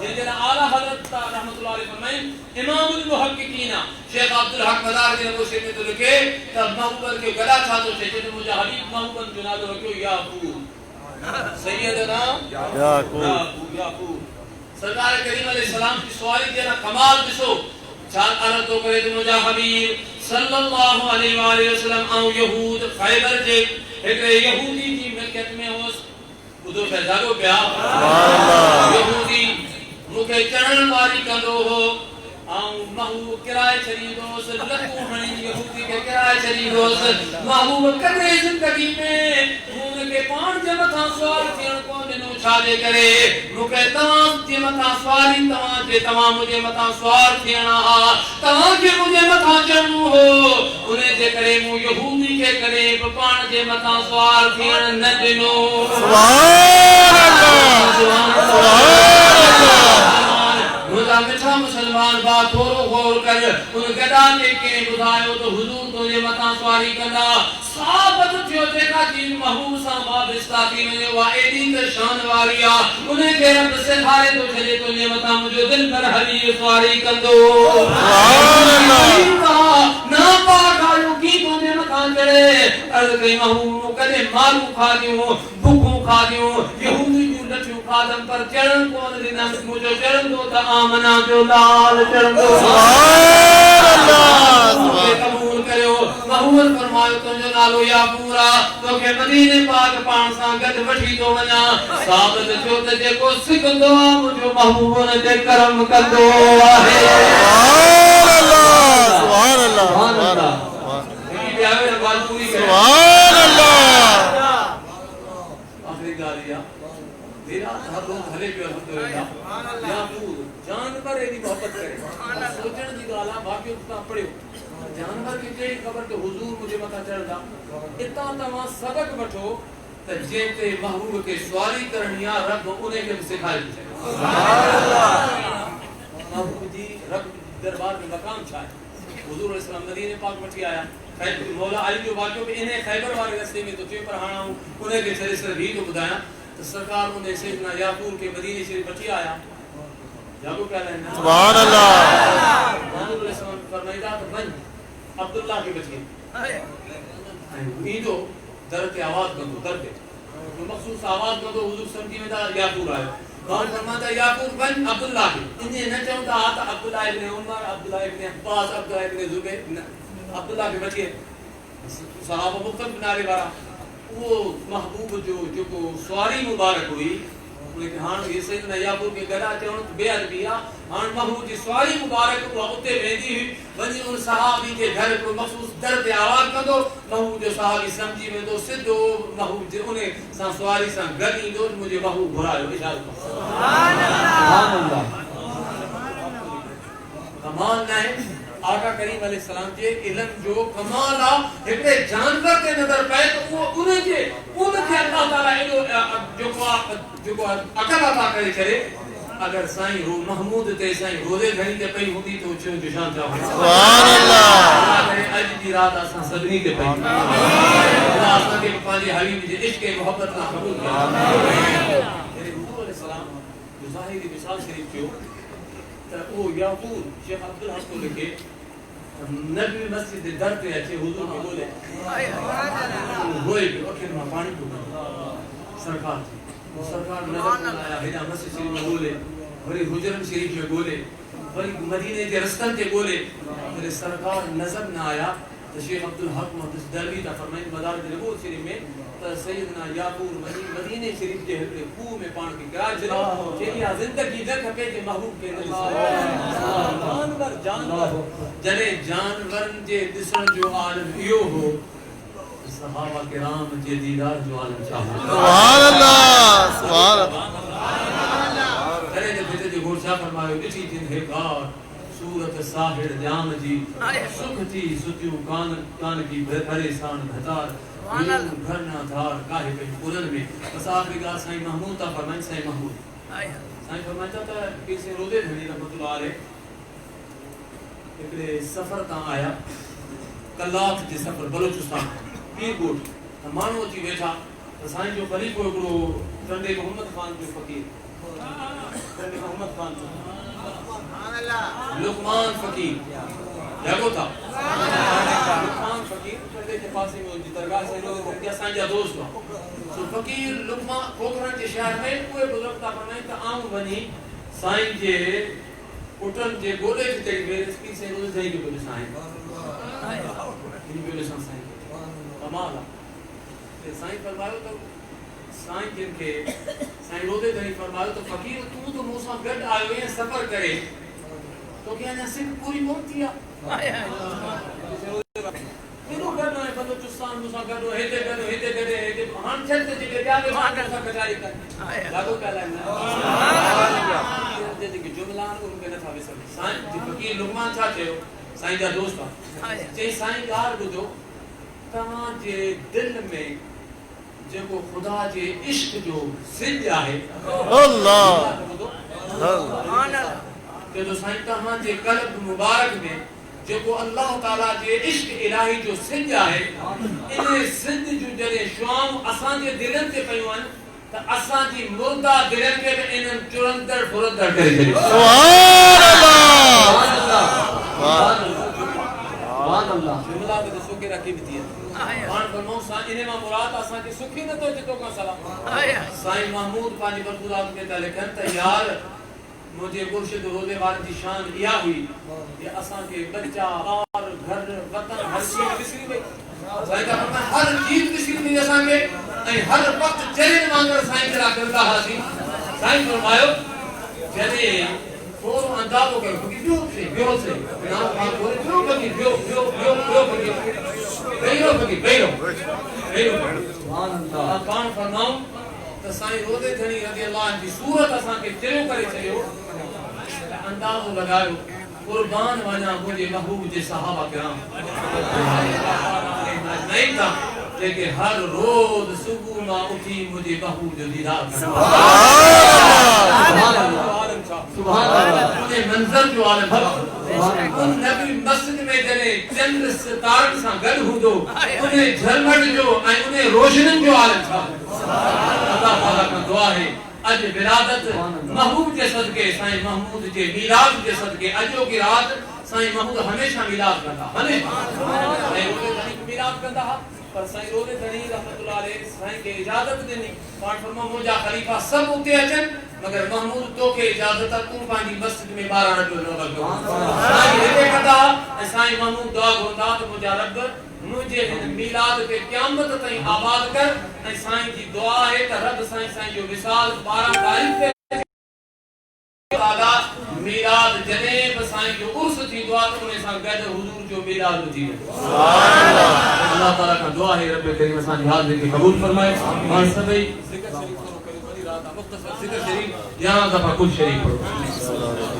[SPEAKER 4] میں جنہاں اعلیٰ حضرت رحمت اللہ علیہ فرمائیں امام المحققین شیخ عبدالحق مدار کے نبو شیخ نے تو لکھے تب محبوبر کے گلا چھاتو چھے جنہاں مجھے حبیب محبوبر جنادو رکھو یاقوب سیدنا یاقوب سرکار کریم علیہ السلام کی سوالی دینا کمال دسو چاہت عرض تو کرے تو مجھے حبیب صلی اللہ علیہ وآلہ وسلم آؤ یہود خیبر جے ایک یہودی کی ملکت میں ہو ادھو فیضاگو پیا یہودی مکھے چڑھن واری کندو ہو آؤں محبوب کرائے چریدوس لکھوں ہنی یہودی کے کرائے چریدوس محبوب کدرے زندگی میں مون کے پان جمتاں سوال تھین کو دنو چھاڑے کرے مکھے تمام جمتاں سوالی تمام جے تمام مجھے متاں سوال تھینا تمام جے مجھے متاں چڑھنو ہو انہیں جے کرے مو یہودی کے کرے پان جے متاں سوال تھین نہ دنو
[SPEAKER 3] سبحان اللہ سبحان اللہ
[SPEAKER 4] مجھا مٹھا مسلمان بات تھورو غور کر ان گدا کے بدھایو تو حضور تو یہ متاں سواری کرنا صحابت تھیو دیکھا جن محبوب سا باب استاقی میں وہ ایدی کے شان واریا انہیں کے رب سے کھائے تو چلے تو یہ متاں مجھے دل پر حبیب سواری کر دو
[SPEAKER 3] سبحان اللہ
[SPEAKER 4] نا پاک آئیو کی تو یہ متاں چڑے عرض کئی محبوب کدے مارو کھا دیوں بھوکوں کھا دیوں یہودی جو لٹھیوں قادم پر چڑھن کون دینا مجھے چڑھن دو تا آمنا جو لال چڑھن دو
[SPEAKER 3] سبحان اللہ
[SPEAKER 4] قبول کریو محبوب فرمائے تو جو نالو یا پورا تو کہ مدینے پاک پان سان گد وٹھی تو ونا ثابت جو تے کو سکندو مجھو محبوب نے تے کرم کندو ہے
[SPEAKER 3] سبحان اللہ سبحان اللہ
[SPEAKER 4] سبحان
[SPEAKER 3] اللہ
[SPEAKER 4] آخری گالیا میرا ہر لوگ ہلے پہ الحمدللہ یا پور جانور ایدی محبت کرے سوچن دی گالا باقی اتنا پڑھے جانور کی جے خبر کہ حضور مجھے متا چڑھ دا اتنا تمام سبق بٹھو تے جیتے محبوب کے سوالی کرنیا رب انہیں کے سکھائی محبوب جی رب دربار میں مقام چھائے حضور علیہ السلام مدینے پاک بٹھی آیا مولا علی جو واقعوں پہ انہیں خیبر والے رستے میں تو تیو پر ہانا ہوں انہیں کے چرے بھی تو بدایا تو سرکار انہیں سیدنا یعقوب کے مدینے شریف بٹھی آیا یعقوب کیا لہنا
[SPEAKER 3] سبحان اللہ
[SPEAKER 4] حضور علیہ السلام فرمائیدہ تو بن عبداللہ کے بچے یہ تو درد آواز کندو درد مخصوص آواز کندو حضور سمجھی میں دا یعقوب آئے اور فرماتا یعقوب بن عبداللہ کے انہیں نہ چاہتا آتا عبداللہ ابن عمر عبداللہ ابن عباس عبداللہ ابن زبیر عبداللہ کے بچے صحابہ مختلف نارے بارا وہ محبوب جو کو سواری مبارک ہوئی لیکن ہاں یہ سیدنا یعقوب کے گھر آتے ہیں بے عربیہ ہاں محبوب کی سواری مبارک کو اتے بیندی ہوئی بنی ان صحابی کے گھر کو مخصوص درد آواز کر دو محبوب جو صحابی سمجھی میں دو سدھو محبوب جو انہیں سواری سان گھنی دو مجھے محبوب بھرائے اشارت سبحان اللہ کمال نہ ہے آقا کریم علیہ السلام جے علم جو کمالا ایکڑے جانور کے نظر پائے تو وہ انہیں جے اللہ تعالیٰ جو کو عقل عطا کرے کرے اگر سائیں رو محمود تے سائیں روزے گھڑی تے پئی ہوندی تو چھو جشان چاہو
[SPEAKER 3] سبحان اللہ
[SPEAKER 4] اج دی رات اساں سبنی تے پئی اللہ اساں کے پانچے حبیب جے عشق محبت نہ قبول کر میرے حضور علیہ السلام جو ظاہری مثال شریف کیو او یعقوب شیخ عبدالحق کو لکھے نبی مسجد در پہ اچھے حضور کے بولے ہوئے پہ اکھر میں پانی کو سرکار تھی سرکار نظر میں آیا ہیدہ مسجد شریف میں بولے بھری حجرم شریف میں بولے بھری مدینے کے رستن کے بولے پھر سرکار نظر نہ آیا تو شیخ عبدالحق محدث دروی تا فرمائن مدارج نبوت شریف میں سیدنا یعقوب مدینے شریف کے خوہ میں پان کی گراج جلو چیلیا زندگی جگ پہ جے محبوب کے جانور جنے جانور جے دسن جو عالم ایو ہو صحابہ کرام جے دیدار جو عالم چاہو
[SPEAKER 3] سبحان اللہ سبحان اللہ
[SPEAKER 4] جنے جے بیٹے جو گھوڑ چاہ
[SPEAKER 1] فرمایا ڈٹھی جن ہے گار صورت ساحر جام جی سکھ تھی ستیو کان کی بھرے سان بھتار گھر نہ دھار کاہے پہ پورن میں بس آخری گار سائیں محمود تا فرمائیں سائیں محمود سائیں فرمائیں تا کسی رودے دھنی رحمت اللہ علیہ ایکڑے سفر تا آیا کلاک جے سفر بلوچستان پیر گوٹ مانو اچھی ویٹھا سائیں جو قریب کو ایکڑو ٹنڈے محمد خان جو فقیر ٹنڈے محمد خان لقمان فقیر جاگو تھا لقمان فقیر ٹنڈے کے پاس میں ان کی درگاہ سے لوگ کیا سائیں جا دوست ہوا سو فقیر لقمان کھوکران کے شہر میں کوئی بزرگ تا فرمائیں تا آؤں بنی سائیں جے اٹھن جے گولے کی تیری میرے سپی سے روز دہی کے بولے سائیں ان بولے سائیں کمالا سائیں فرمائے تو سائیں جن کے سائیں روزے دہی فرمائے تو فقیر تو موسیٰ گھٹ آئے ہوئے ہیں سفر کرے تو کیا نا سکھ پوری پہنچی ہے پھر وہ گھٹ آئے بلوچستان موسیٰ گھٹ ہوئے ہیتے ہم چلتے جگہ جاگے وہاں کرتا کچھاری کرنے لگو کیا لائن جملان ان کے نتھا بے سکتے سائیں جی فقیر لقمان چاہتے ہو سائیں جا دوست ہاں چاہی سائیں گار بدو تمام جے دل میں جب خدا جے عشق جو سنج آئے
[SPEAKER 3] اللہ
[SPEAKER 1] کہ جو سائیں تمام جے قلب مبارک میں جب اللہ تعالیٰ جے عشق الہی جو سنج آئے انہیں سنج جو جلے شوام اسان جے دلن تے پیوان تا اسان جی مردہ دلن کے انہیں چرندر فرندر کرے جلے
[SPEAKER 3] سبحان اللہ
[SPEAKER 1] سبحان اللہ جملہ کے سکے رکھی بھی ہے مان فرماؤں سائیں انہیں ماں مراد آسان کی سکھی نہ تو جتوں کا سلام سائیں محمود پانی برخودات کے تعلقن تیار مجھے مرشد روزے والد کی شان یا ہوئی کہ آسان کے بچہ اور گھر وطن ہر چیز بسری میں سائیں کا فرماؤں ہر چیز بسری میں آسان کے ہر وقت چرین مانگر سائیں کرا کرتا حاصل سائیں فرماؤ جنے فورو انداز ہو گئے کیونکہ بیو سے نام پاک ہو رہے بیو سبحان اللہ کان فرماؤں تو سائیں روزے دھنی رضی اللہ عنہ کی صورت اساں کے چلو کرے چلو انداز لگایو قربان وجہ مجھے محبوب جے صحابہ کرام نہیں تھا لیکن ہر روز صبح ماں اٹھی مجھے محبوب جو دیدار کرنا سبحان اللہ سبحان اللہ انہیں منظر جو عالم ان نبی مسجد میں جلے چند ستارن سا گڑ ہوں دو انہیں جھلمٹ جو انہیں روشنن جو عالم تھا اللہ تعالیٰ کا دعا ہے اج ولادت محبوب کے صدقے سائیں محمود کے میلاد کے صدقے اجو کی رات سائیں محمود ہمیشہ میلاد کرتا ہمیشہ سائیں روزے دھنی کو میلاد کرتا پر سائیں روزے دھنی رحمت اللہ علیہ سائیں کے اجازت دینی پاٹ فرما موجہ خلیفہ سب ہوتے اچن مگر محمود تو کے اجازت تم پانی مسجد میں 12 رکھو سائیں رہتے کرتا سائیں محمود دعا گھوندا تو مجھا رب مجھے میلاد پہ قیامت تائیں آباد کر سائیں کی دعا ہے کہ رب سائیں جو وصال 12 تاریخ پہ میلاد جنیب سائیں جو عرص تھی دعا تو انہیں ساتھ گئے حضور جو میلاد تھی اللہ تعالیٰ کا دعا ہے رب کریم سائیں حاضر کے قبول فرمائے اور سبھی ذکر شریف کرو کری رات مختصر ذکر شریف یہاں دفعہ کل شریف کرو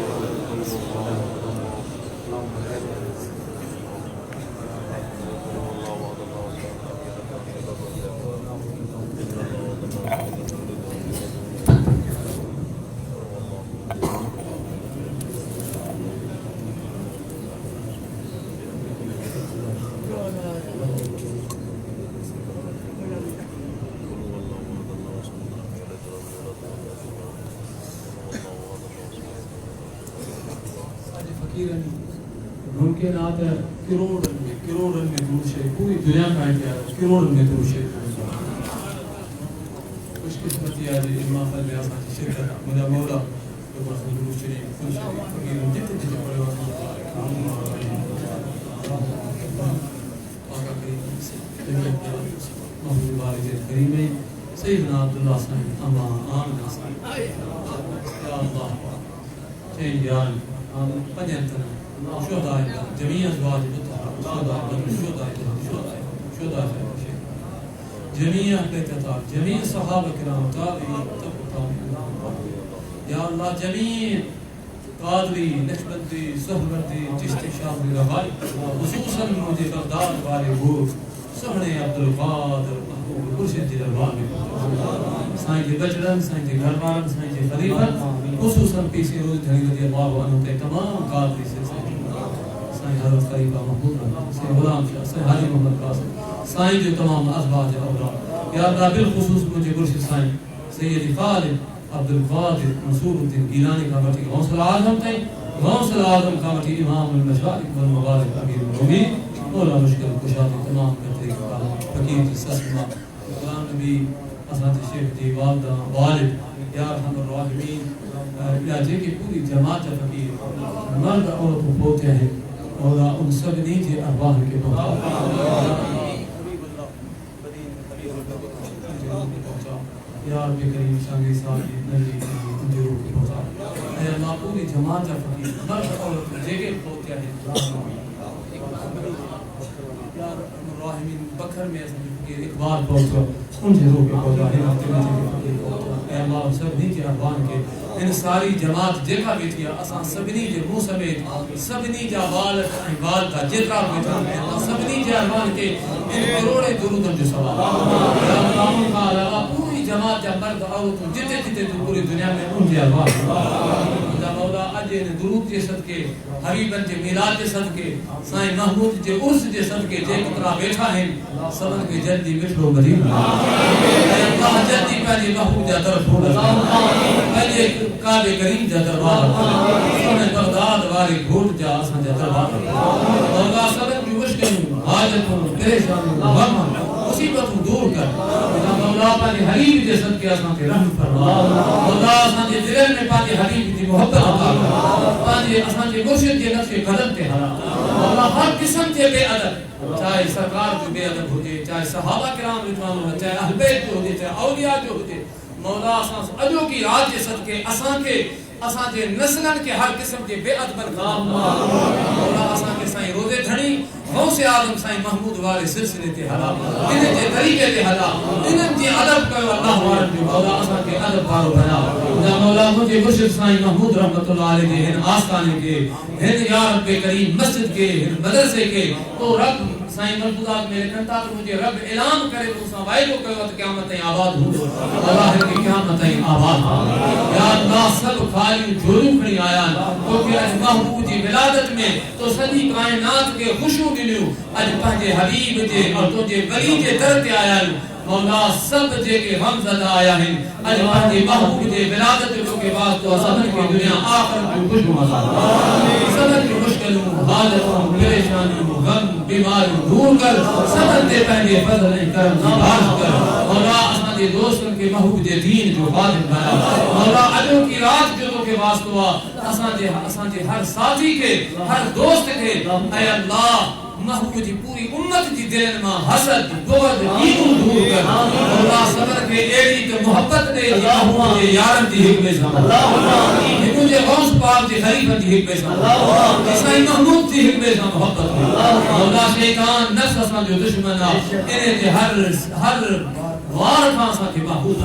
[SPEAKER 1] ممکنات ہے کروڑن میں درود شریف پوری دنیا کا انتہا کروڑن میں درود شریف خوش قسمتی آج امام فضل آسان کی شرکت مجھا مولا جو بس درود شریف خوش شریف فقیروں جتنے جتنے پڑے واسم آقا کریم محمود والد کریم سیدنا عبداللہ صاحب امان آمین صاحب یا اللہ چین جان پنجن تنہ شهداء جميع أزواج الطهارة شهداء جميع القتال جميع الصحابة الكرام تابعين يا الله جميع
[SPEAKER 4] قادری نقشبندی سہروردی چشتی شاہی رہائی خصوصاً مجھے بغداد والے وہ سہنے عبدالقادر محبوب خورشید جی دربار میں سائیں جی بچڑن سائیں جی گھر والن سائیں جی خلیفہ خصوصاً پیسی روز دھنی رضی اللہ عنہ کے تمام قادری سے سائیں حضرت خلیفہ محبوب رحمت سائیں غلام شاہ سائیں حاجی محمد قاسم سائیں جو تمام ازواج اولاد یا اللہ بالخصوص مجھے خورشید سائیں سید خالد عبدالقادر منصور الدین گیلانی کا مٹی غوث العظم تھے غوث العظم کا مٹی امام المشارق والمغارب امیر المومنین مولا مشکل کشاد تمام بہتری کا فقیر کی سسما غلام نبی حضرت شیخ جی والدہ والد یا ارحم الراحمین یا جے کی پوری جماعت فقیر مرد عورت پوتے ہیں اور ان سب نیجے ارواح کے بہت یا رب کریم شانگی صاحب نبی انجی روح کی پہنچا اے اللہ پوری جماعت فقیر مرد عورت جگہ پہنچا ہے یا راحمین بکر میں ایسا فقیر اقبال پہنچا انجی روح کی پہنچا ہے ہفتے میں جگہ فقیر پہنچا اے اللہ سب نیچے احوان کے ان ساری جماعت جگہ بیٹھیا اساں سبنی جے منہ سمیت سبنی جا والد والدہ جترا بیٹھا سبنی جے احوان کے ان کروڑے درودن جو سوال یا اللہ کا علاوہ پوری جماعت جا مرد عورتوں جتے جتے تو پوری دنیا میں ان جے احوان یا مولا اجے نے درود جے صدقے حبیبن جے میلاد جے صدقے سائیں محمود جے عرس جے صدقے جے کترا بیٹھا ہیں سبن کے جلدی مٹھو مدینہ اے اللہ جلدی پہلے محبوب جا طرف ہو پہلے کعبے کریم جا دربار سنے بغداد والے گھوٹ جا آسان جا دربار مولا سبن کی مشکل حاجتوں پریشانوں غم مصیبتوں دور کر مولا پانے حبیب جے صدقے آسان کے رحم فرما مولا آسان جے دلن میں پانے حبیب جی محبت عطا پانے آسان جے مرشد جے نقش قدم تے ہرا مولا ہر قسم جے بے ادب چاہے سرکار جو بے ادب ہو جائے چاہے صحابہ کرام رضوان ہو چاہے اہل بیت جو ہو جائے چاہے اولیاء جو ہو جائے مولا آسان اجو کی رات کے صدقے آسان کے نسلن کے ہر قسم کے بے ادب کام مولا آسان کے سائیں روزے دھڑی غوث آدم سائیں محمود والے سلسلے تے حلا انہیں جے طریقے تے حلا انہیں جے ادب کرو اللہ وارد جو مولا آسان کے ادب بارو بنا یا مولا مجھے مرشد سائیں محمود رحمت اللہ علیہ کے ہن آستانے کے ہن یا رب کریم مسجد کے ہن مدرسے کے تو رب سائیں ملفوظات میرے کنتا تو مجھے رب اعلان کرے تو سوائے کو کرے تو قیامتیں آباد ہوں اللہ ہے کہ قیامتیں آباد ہوں یا اللہ سب خالی جھولوں کھڑی آیا کیونکہ اج محبوب جی ولادت میں تو سجی کائنات کے خوشو ملیو اج پہنجے حبیب جے اور تجھے ولی جے در تے آیا مولا سب جے کے غم زدہ آیا ہیں اج پہنجے محبوب جے ولادت کے بعد تو سبن کے دنیا آخر کی خوشو مزا سبن کی مشکلوں حالتوں پریشانیوں غم بیماری دور کر سبن دے پہنجے فضل کرم نباز کر مولا اسنا دے دوستن کے محبوب دے دین جو خادم بنا مولا اجو کی رات جو کے واسطہ اسان جے ہر ساتھی کے ہر دوست کے اے اللہ محبوب جی پوری امت جی دلن ماں حسد بغض کینوں دور کر اللہ صبر کے ایڑی تو محبت دے یا محبوب جی یارن دی حکم سام حکم جی غوث پاک جی خلیفہ دی حکم سام عیسائی محمود دی حکم سام محبت دے اللہ شیطان نفس اسان جو دشمن انہیں جی ہر وار خاصا کے محبوب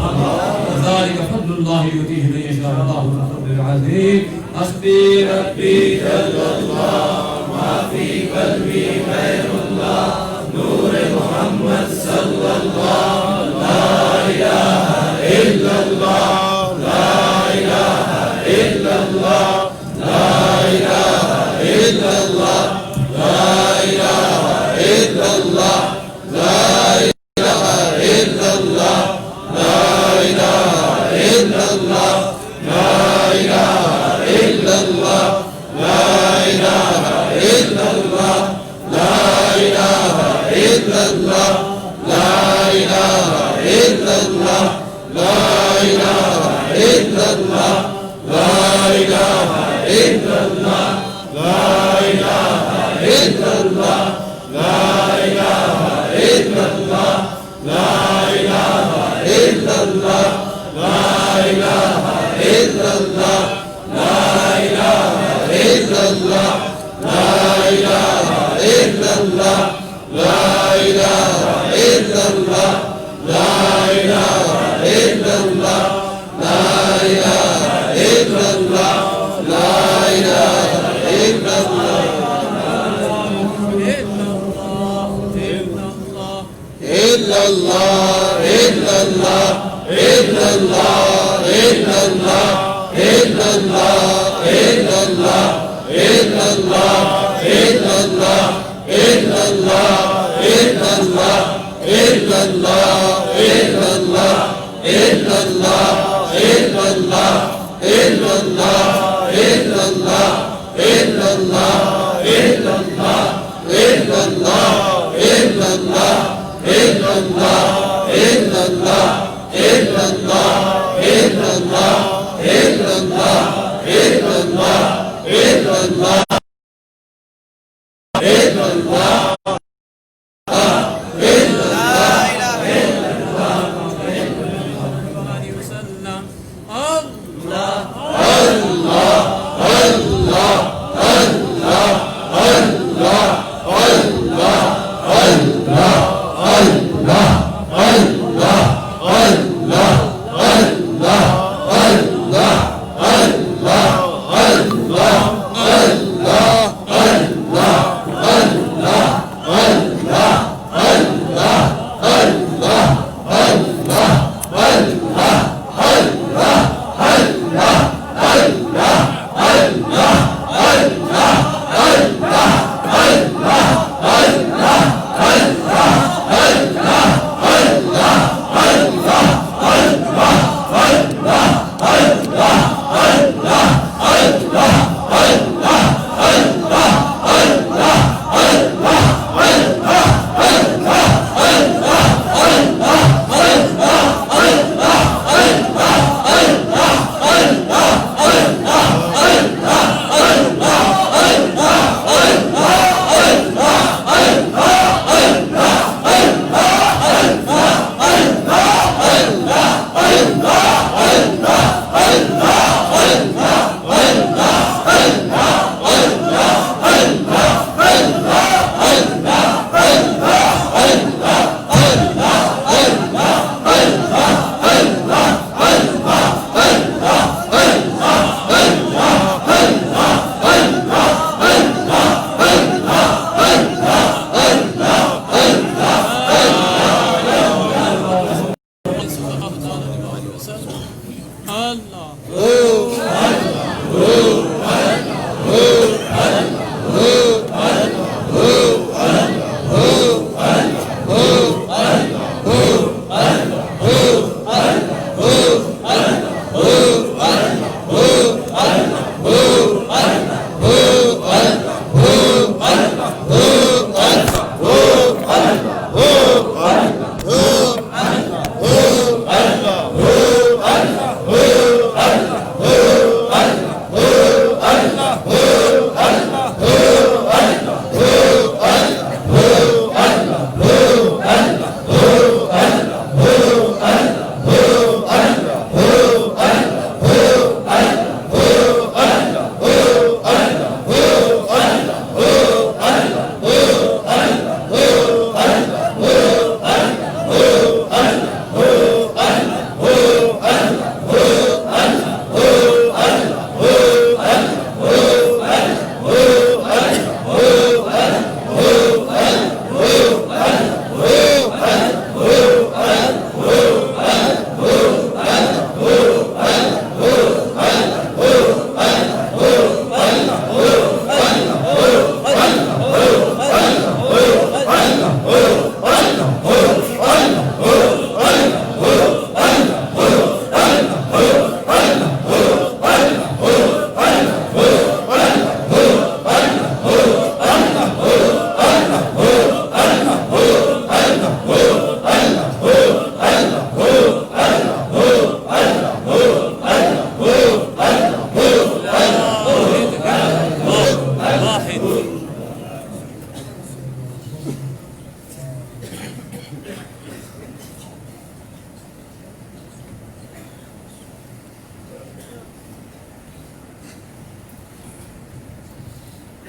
[SPEAKER 4] ذالک فضل اللہ یوتیہ من یشاء اللہ الفضل العظیم حسبی ربی جل اللہ ما فی قلبی غیر اللہ نور محمد صلی اللہ لا الہ الا اللہ لا الہ الا اللہ لا الہ الا اللہ لا الہ الا اللہ لا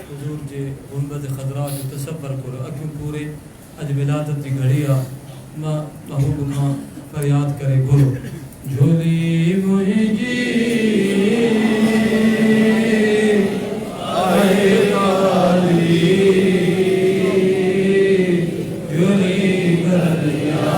[SPEAKER 4] حضور جے غنبت خضرا جو تصور کرو اکیوں پورے اج ولادت دی گھڑیا ماں محبوب ماں فریاد کرے گرو جھولی مجھے آئے کالی جھولی گھڑیا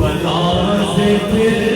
[SPEAKER 2] bala se